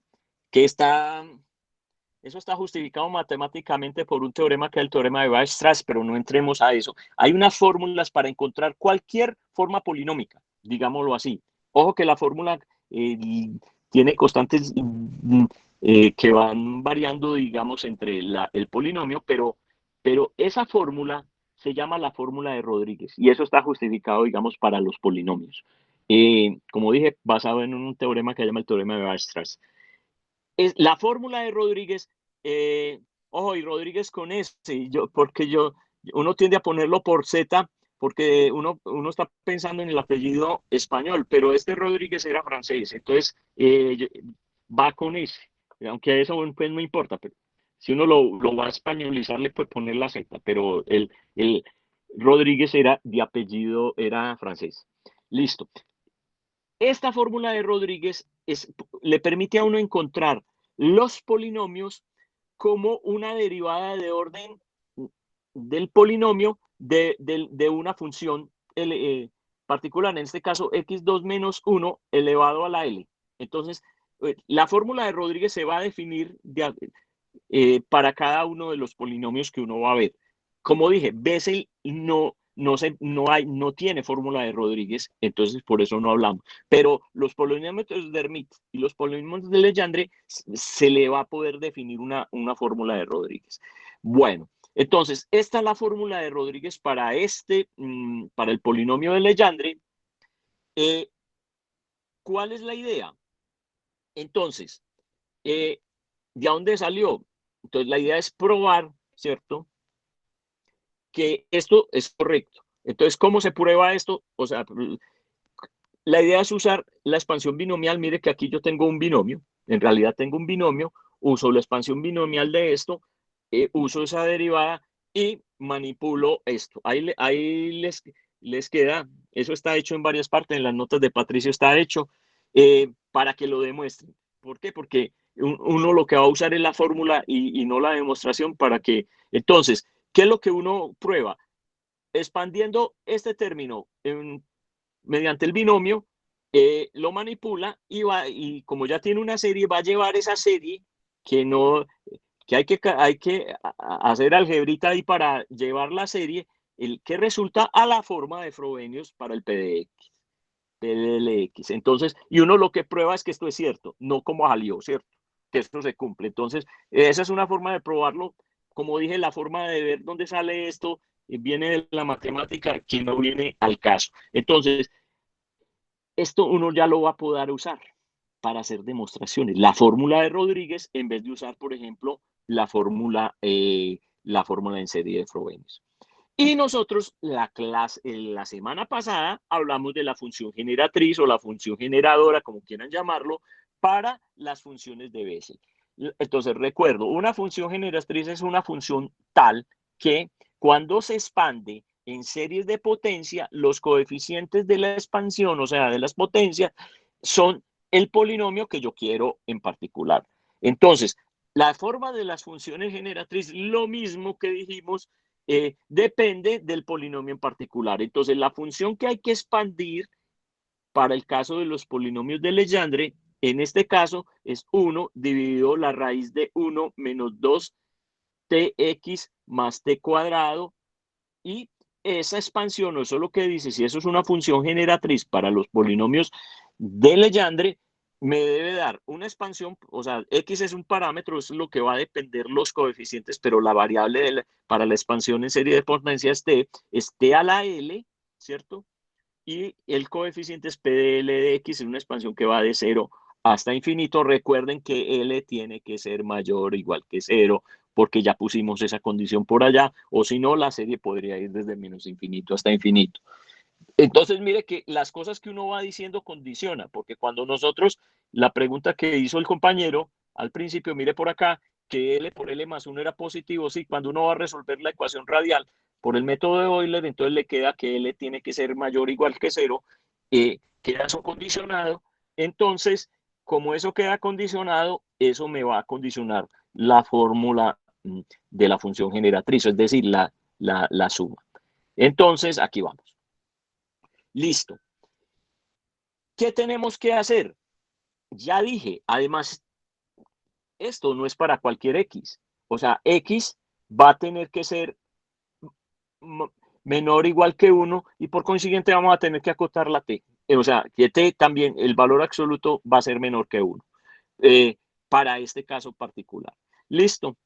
eso está justificado matemáticamente por un teorema que es el teorema de Weierstrass, pero no entremos a eso. Hay unas fórmulas para encontrar cualquier forma polinómica, digámoslo así. Ojo que la fórmula tiene constantes que van variando, digamos, entre el polinomio, pero esa fórmula se llama la fórmula de Rodríguez y eso está justificado, digamos, para los polinomios. Como dije, basado en un teorema que se llama el teorema de Weierstrass. Es la fórmula de Rodríguez, ojo, y Rodríguez con S, porque uno tiende a ponerlo por Z, porque uno está pensando en el apellido español, pero este Rodríguez era francés, entonces va con S, aunque eso pues no importa, pero si uno lo va a españolizar le puede poner la Z, pero el Rodríguez era de apellido, era francés. Listo. Esta fórmula de Rodríguez le permite a uno encontrar los polinomios como una derivada de orden del polinomio de una función particular, en este caso x2 menos 1 elevado a la L. Entonces, la fórmula de Rodríguez se va a definir para cada uno de los polinomios que uno va a ver. Como dije, Bessel no tiene fórmula de Rodríguez, entonces por eso no hablamos. Pero los polinomios de Hermite y los polinomios de Legendre se le va a poder definir una fórmula de Rodríguez. Bueno, entonces esta es la fórmula de Rodríguez para para el polinomio de Legendre. ¿Cuál es la idea? Entonces, ¿de dónde salió? Entonces la idea es probar, ¿cierto?, que esto es correcto. Entonces, ¿cómo se prueba esto? O sea, la idea es usar la expansión binomial. Mire que aquí yo tengo un binomio, en realidad tengo un binomio, uso la expansión binomial de esto, uso esa derivada y manipulo esto. Ahí les queda, eso está hecho en varias partes, en las notas de Patricio está hecho, para que lo demuestren. ¿Por qué? Porque uno lo que va a usar es la fórmula y no la demostración para que, entonces, ¿qué es lo que uno prueba? Expandiendo este término mediante el binomio, lo manipula y como ya tiene una serie, va a llevar esa serie que no, que hay que hacer algebrita ahí para llevar la serie, el que resulta a la forma de Frobenius para el PDLX. Entonces, y uno lo que prueba es que esto es cierto, no como salió, ¿cierto? Que esto se cumple. Entonces, esa es una forma de probarlo. Como dije, la forma de ver dónde sale esto viene de la matemática, que no viene al caso. Entonces, esto uno ya lo va a poder usar para hacer demostraciones. La fórmula de Rodríguez, en vez de usar, por ejemplo, la fórmula en serie de Frobenius. Y nosotros la semana pasada hablamos de la función generatriz o la función generadora, como quieran llamarlo, para las funciones de Bessel. Entonces, recuerdo, una función generatriz es una función tal que cuando se expande en series de potencia, los coeficientes de la expansión, o sea, de las potencias, son el polinomio que yo quiero en particular. Entonces, la forma de las funciones generatrices, lo mismo que dijimos, depende del polinomio en particular. Entonces, la función que hay que expandir para el caso de los polinomios de Legendre, en este caso, es 1 dividido la raíz de 1 menos 2tx más t cuadrado, y esa expansión, o eso es lo que dice, si eso es una función generatriz para los polinomios de Legendre, me debe dar una expansión, o sea, x es un parámetro, eso es lo que va a depender los coeficientes, pero la variable para la expansión en serie de potencias t es t a la l, ¿cierto? Y el coeficiente es p de l de x, es una expansión que va de 0 hasta infinito. Recuerden que L tiene que ser mayor o igual que 0, porque ya pusimos esa condición por allá, o si no, la serie podría ir desde menos infinito hasta infinito. Entonces, mire que las cosas que uno va diciendo condiciona, porque cuando nosotros, la pregunta que hizo el compañero al principio, mire por acá, que L por L más 1 era positivo, sí, cuando uno va a resolver la ecuación radial por el método de Euler, entonces le queda que L tiene que ser mayor o igual que 0, queda eso condicionado. Entonces, como eso queda condicionado, eso me va a condicionar la fórmula de la función generatriz, es decir, la suma. Entonces, aquí vamos. Listo. ¿Qué tenemos que hacer? Ya dije, además, esto no es para cualquier X. O sea, X va a tener que ser menor o igual que 1 y por consiguiente vamos a tener que acotar la T. O sea, que T también, el valor absoluto va a ser menor que 1. Para este caso particular. Listo.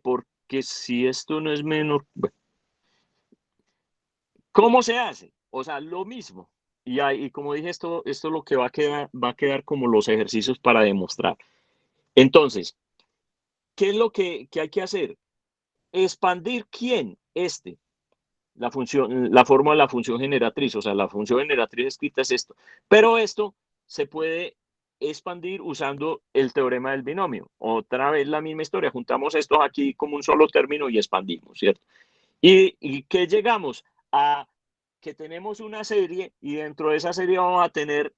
Porque si esto no es menor... Bueno. ¿Cómo se hace? O sea, lo mismo. Y como dije, esto lo que va a quedar como los ejercicios para demostrar. Entonces, ¿qué es lo que hay que hacer? Expandir ¿quién? La forma de la función generatriz. O sea, la función generatriz escrita es esto. Pero esto se puede expandir usando el teorema del binomio. Otra vez la misma historia. Juntamos estos aquí como un solo término y expandimos, ¿cierto? ¿Y qué llegamos? A que tenemos una serie y dentro de esa serie vamos a tener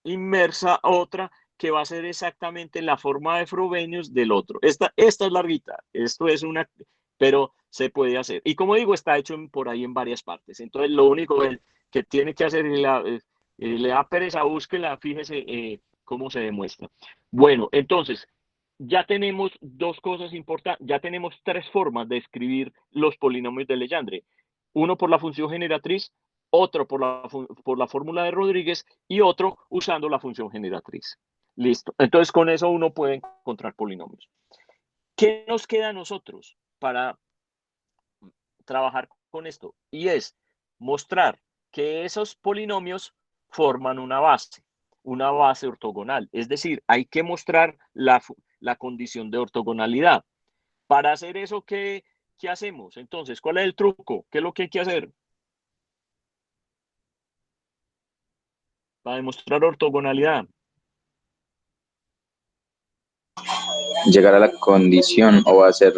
inmersa otra que va a ser exactamente la forma de Frobenius del otro. Esta es larguita, esto es una, pero se puede hacer. Y como digo, está hecho por ahí en varias partes. Entonces, lo único que tiene que hacer le da pereza, búsquela, fíjese cómo se demuestra. Bueno, entonces, ya tenemos dos cosas importantes, ya tenemos tres formas de escribir los polinomios de Legendre. Uno por la función generatriz, otro por la fórmula de Rodríguez y otro usando la función generatriz. Listo. Entonces, con eso uno puede encontrar polinomios. ¿Qué nos queda a nosotros para trabajar con esto? Y es mostrar que esos polinomios forman una base ortogonal. Es decir, hay que mostrar la condición de ortogonalidad. Para hacer eso, ¿qué hacemos? Entonces, ¿cuál es el truco? ¿Qué es lo que hay que hacer? Para demostrar ortogonalidad. Llegar a la condición o va a ser,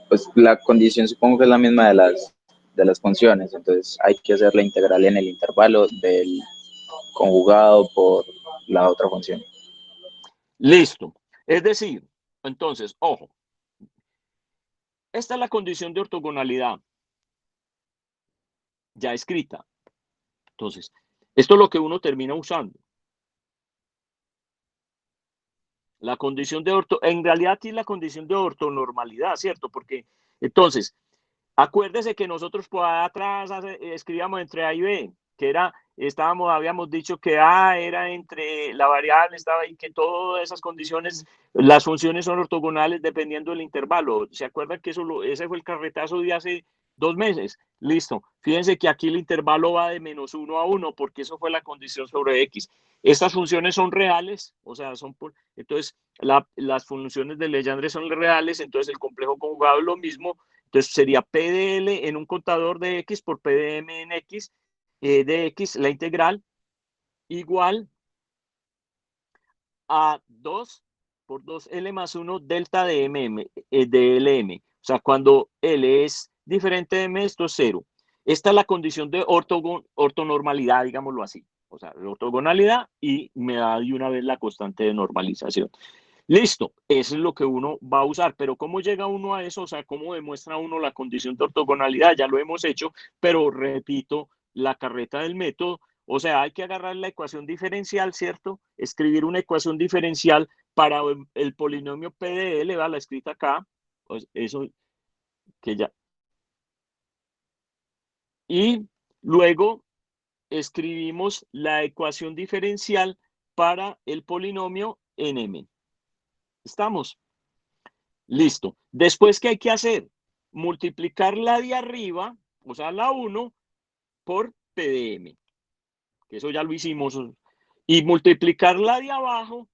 pues la condición supongo que es la misma de las de las funciones, entonces hay que hacer la integral en el intervalo del conjugado por la otra función. Listo. Es decir, entonces, ojo, esta es la condición de ortogonalidad ya escrita. Entonces, esto es lo que uno termina usando. La condición de en realidad aquí es la condición de ortonormalidad, ¿cierto? Porque entonces, acuérdese que nosotros por atrás escribíamos entre A y B, que habíamos dicho que A era entre la variable, estaba ahí, que todas esas condiciones, las funciones son ortogonales dependiendo del intervalo. ¿Se acuerdan que ese fue el carretazo de hace 2 meses? Listo. Fíjense que aquí el intervalo va de -1 a 1, porque eso fue la condición sobre X. Estas funciones son reales, o sea, entonces las funciones de Legendre son reales, entonces el complejo conjugado es lo mismo. Entonces sería P de L en un contador de X por P de M en X, de X, la integral, igual a 2 por 2L más 1 delta de MM, de LM. O sea, cuando L es diferente de M, esto es 0. Esta es la condición de ortonormalidad, digámoslo así. O sea, de ortogonalidad, y me da de una vez la constante de normalización. Listo, eso es lo que uno va a usar, pero ¿cómo llega uno a eso? O sea, ¿cómo demuestra uno la condición de ortogonalidad? Ya lo hemos hecho, pero repito, la carreta del método, o sea, hay que agarrar la ecuación diferencial, ¿cierto? Escribir una ecuación diferencial para el polinomio P de L, ¿va? La escrita acá, pues eso que ya. Y luego escribimos la ecuación diferencial para el polinomio NM. ¿Estamos? Listo. Después, ¿qué hay que hacer? Multiplicar la de arriba, o sea, la 1, por PDM, que eso ya lo hicimos, y multiplicar la de abajo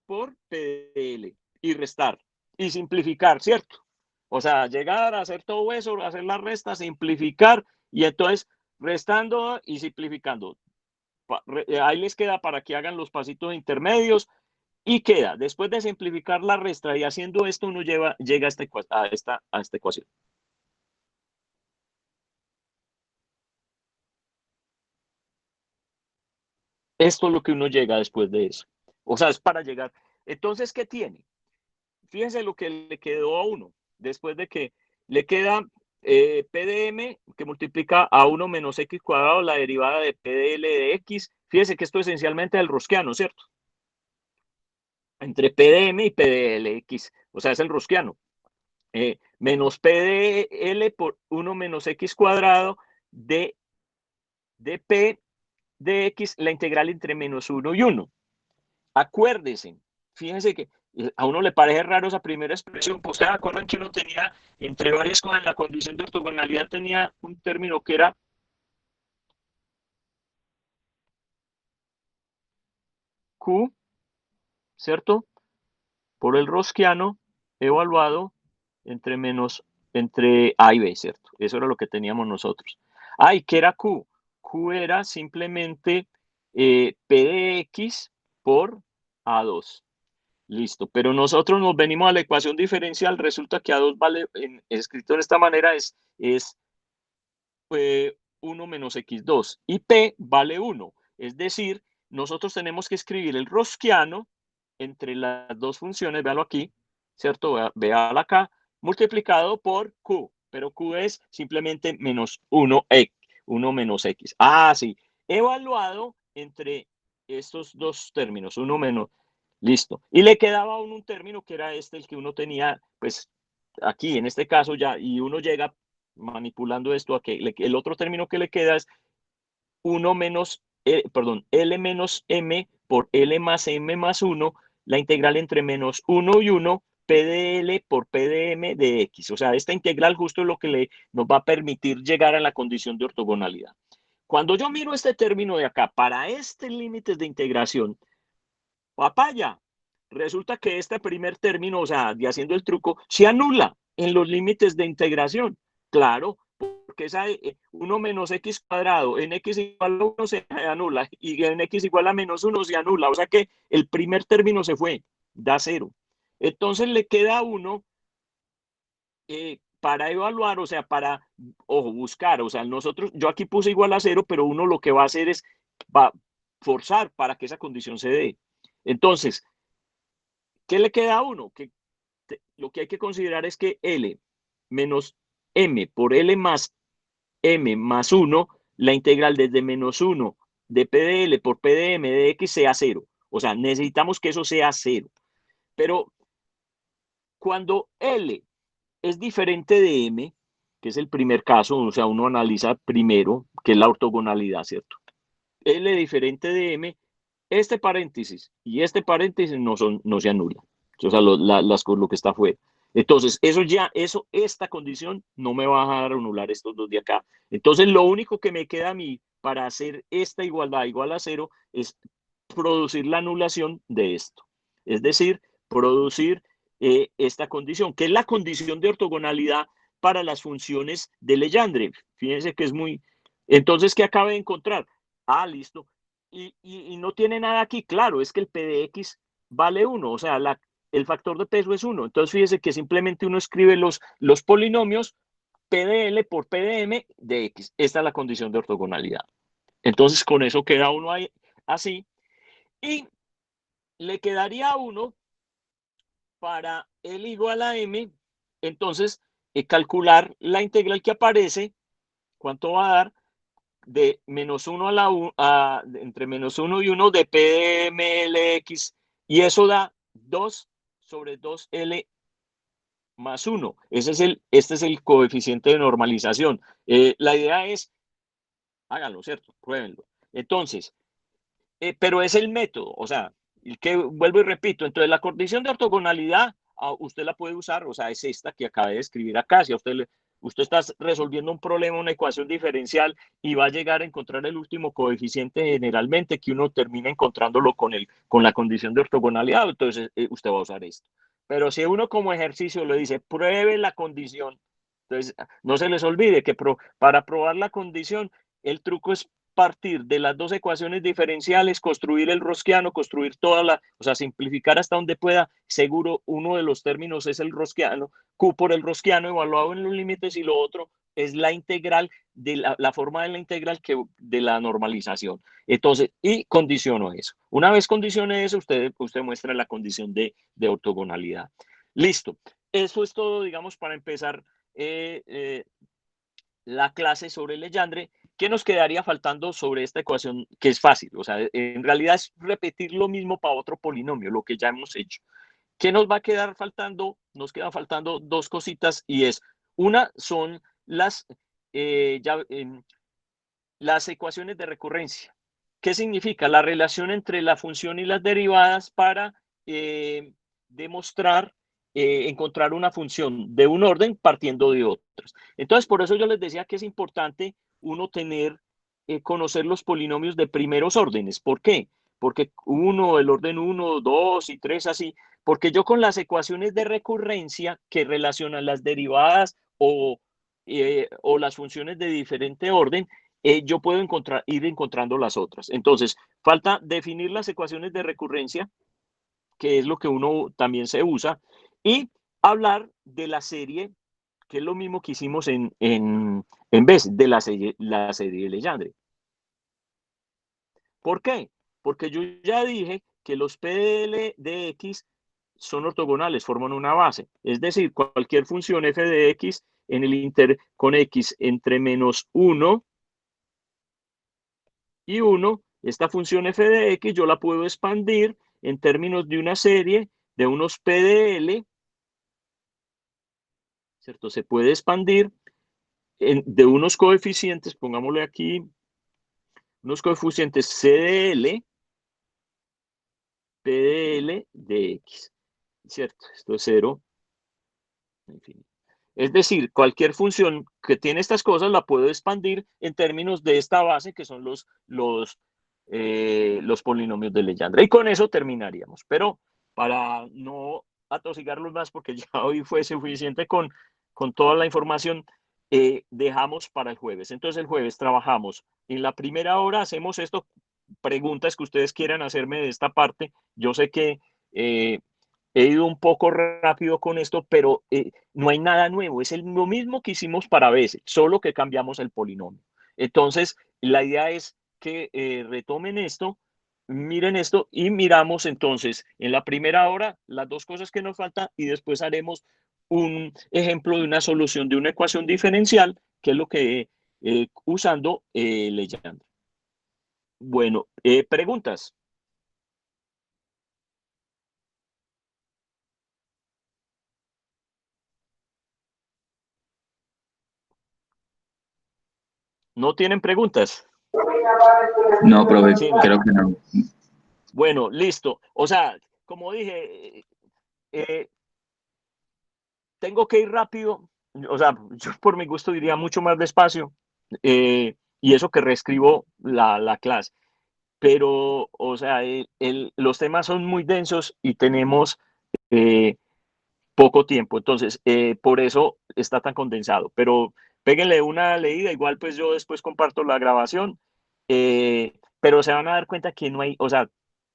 por PDL, y restar, y simplificar, ¿cierto? O sea, llegar a hacer todo eso, hacer la resta, simplificar, y entonces restando y simplificando. Ahí les queda para que hagan los pasitos intermedios. Y queda, después de simplificar la resta y haciendo esto, uno llega a esta ecuación. Esto es lo que uno llega después de eso. O sea, es para llegar. Entonces, ¿qué tiene? Fíjense lo que le quedó a uno. Después de que le queda PDM, que multiplica a 1 menos X cuadrado, la derivada de PDL de X. Fíjense que esto esencialmente es el rosquiano, ¿cierto? Entre PDM y PDLX. O sea, es el rosquiano. Menos PDL por 1 menos X cuadrado de P de X, la integral entre -1 y 1. Acuérdense, fíjense que a uno le parece raro esa primera expresión, pues ustedes acuerdan que uno tenía, entre varias cosas, en la condición de ortogonalidad tenía un término que era Q, ¿cierto? Por el rosquiano evaluado entre A y B, ¿cierto? Eso era lo que teníamos nosotros. ¿Y qué era Q? Q era simplemente P de X por A2. Listo, pero nosotros nos venimos a la ecuación diferencial, resulta que A2 vale, escrito de esta manera, es 1 menos X2 y P vale 1. Es decir, nosotros tenemos que escribir el rosquiano entre las dos funciones, véalo aquí, ¿cierto? Véalo acá, multiplicado por Q, pero Q es simplemente menos 1 menos X. Sí, evaluado entre estos dos términos, 1 menos, listo. Y le quedaba un término que era el que uno tenía, pues, aquí, en este caso ya, y uno llega manipulando esto a que el otro término que le queda es 1 menos, L menos M por L más M más 1, la integral entre -1 y 1, P de L por P de M de X. O sea, esta integral justo es lo que nos va a permitir llegar a la condición de ortogonalidad. Cuando yo miro este término de acá, para este límites de integración, papaya, resulta que este primer término, o sea, de haciendo el truco, se anula en los límites de integración. Claro, porque esa 1 menos X cuadrado en X igual a 1 se anula y en X igual a -1 se anula. O sea que el primer término se fue, da 0. Entonces le queda a uno, para evaluar, o sea, para, ojo, buscar, o sea, nosotros, yo aquí puse igual a 0, pero uno lo que va a hacer es, va a forzar para que esa condición se dé. Entonces, ¿qué le queda a uno? Que lo que hay que considerar es que L menos M por L más M más 1, la integral desde menos 1 de P de L por P de M de X sea 0. O sea, necesitamos que eso sea 0. Pero cuando L es diferente de M, que es el primer caso, o sea, uno analiza primero, que es la ortogonalidad, ¿cierto? L diferente de M, este paréntesis y este paréntesis no se anulan. O sea, lo que está afuera. Entonces, esta condición no me va a dejar anular estos dos de acá. Entonces, lo único que me queda a mí para hacer esta igualdad igual a 0 es producir la anulación de esto. Es decir, producir esta condición, que es la condición de ortogonalidad para las funciones de Legendre. Fíjense que es muy... Entonces, ¿qué acabo de encontrar? Ah, listo. Y no tiene nada aquí, claro, es que el P de X vale 1, o sea, el factor de peso es 1. Entonces, fíjese que simplemente uno escribe los polinomios P de L por P de M de X. Esta es la condición de ortogonalidad. Entonces, con eso queda uno ahí así. Y le quedaría a uno para L igual a M, entonces, calcular la integral que aparece, ¿cuánto va a dar? De menos 1 entre menos 1 y 1 de P de M L X, y eso da 2 sobre 2L más 1. Este es el coeficiente de normalización. La idea es, háganlo, ¿cierto? Pruébenlo. Entonces, pero es el método, o sea, el que vuelvo y repito, entonces la condición de ortogonalidad usted la puede usar, o sea, es esta que acabé de escribir acá. Si a usted está resolviendo un problema, una ecuación diferencial, y va a llegar a encontrar el último coeficiente generalmente, que uno termina encontrándolo con la condición de ortogonalidad, entonces usted va a usar esto. Pero si uno como ejercicio le dice, pruebe la condición, entonces no se les olvide que para probar la condición, el truco es partir de las dos ecuaciones diferenciales, construir el rosquiano, construir o sea, simplificar hasta donde pueda. Seguro uno de los términos es el rosquiano, Q por el rosquiano evaluado en los límites, y lo otro es la integral, de la forma de la integral de la normalización. Entonces, y condiciono eso. Una vez condicione eso, usted muestra la condición de ortogonalidad. Listo. Eso es todo, digamos, para empezar la clase sobre Legendre. ¿Qué nos quedaría faltando sobre esta ecuación? Que es fácil, o sea, en realidad es repetir lo mismo para otro polinomio, lo que ya hemos hecho. ¿Qué nos va a quedar faltando? Nos quedan faltando dos cositas, y es, una son las ecuaciones de recurrencia. ¿Qué significa? La relación entre la función y las derivadas para demostrar, encontrar una función de un orden partiendo de otras. Entonces, por eso yo les decía que es importante uno conocer los polinomios de primeros órdenes. ¿Por qué? Porque el orden 1, 2 y 3 así, porque yo con las ecuaciones de recurrencia que relacionan las derivadas o las funciones de diferente orden, yo puedo ir encontrando las otras. Entonces, falta definir las ecuaciones de recurrencia, que es lo que uno también se usa, y hablar de la serie, que es lo mismo que hicimos en vez de la serie de Legendre. ¿Por qué? Porque yo ya dije que los PDL de X son ortogonales, forman una base. Es decir, cualquier función f de X en el inter con X entre menos 1 y 1, esta función f de X yo la puedo expandir en términos de una serie de unos PDL, ¿cierto? Se puede expandir de unos coeficientes, pongámosle aquí, unos coeficientes CDL, PDL de X, ¿cierto? Esto es 0, en fin. Es decir, cualquier función que tiene estas cosas la puedo expandir en términos de esta base, que son los polinomios de Legendre. Y con eso terminaríamos. Pero para no atosigarlos más, porque ya hoy fue suficiente con toda la información, dejamos para el jueves. Entonces el jueves trabajamos en la primera hora, hacemos esto, preguntas que ustedes quieran hacerme de esta parte. Yo sé que he ido un poco rápido con esto, pero no hay nada nuevo. Es lo mismo que hicimos para veces, solo que cambiamos el polinomio. Entonces, la idea es que retomen esto, miren esto y miramos entonces en la primera hora las dos cosas que nos faltan y después haremos un ejemplo de una solución de una ecuación diferencial, que es lo que usando Legendre. Bueno, preguntas. ¿No tienen preguntas? No, profe, Sí, no. creo que no. Bueno, listo. O sea, como dije, tengo que ir rápido. O sea, yo por mi gusto diría mucho más despacio. Y eso que reescribo la clase. Pero, o sea, los temas son muy densos y tenemos poco tiempo. Entonces, por eso está tan condensado. Pero péguenle una leída. Igual, pues yo después comparto la grabación. Pero se van a dar cuenta que no hay, o sea,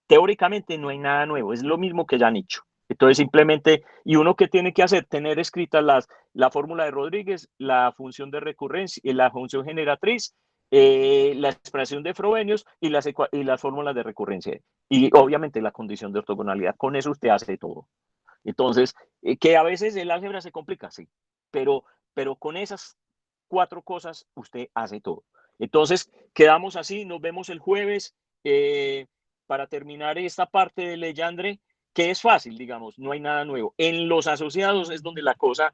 teóricamente no hay nada nuevo, es lo mismo que ya han hecho. Entonces simplemente, y uno que tiene que hacer, tener escritas la fórmula de Rodríguez, la función de recurrencia, la función generatriz, la expresión de Frobenius y las fórmulas de recurrencia. Y obviamente la condición de ortogonalidad. Con eso usted hace todo. Entonces, que a veces el álgebra se complica, sí, pero con esas 4 cosas usted hace todo. Entonces, quedamos así, nos vemos el jueves para terminar esta parte de Legendre, que es fácil, digamos, no hay nada nuevo. En los asociados es donde la cosa,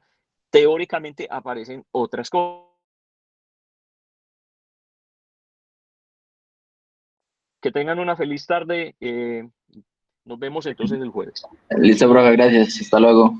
teóricamente, aparecen otras cosas. Que tengan una feliz tarde. Nos vemos entonces el jueves. Listo, profe, gracias. Hasta luego.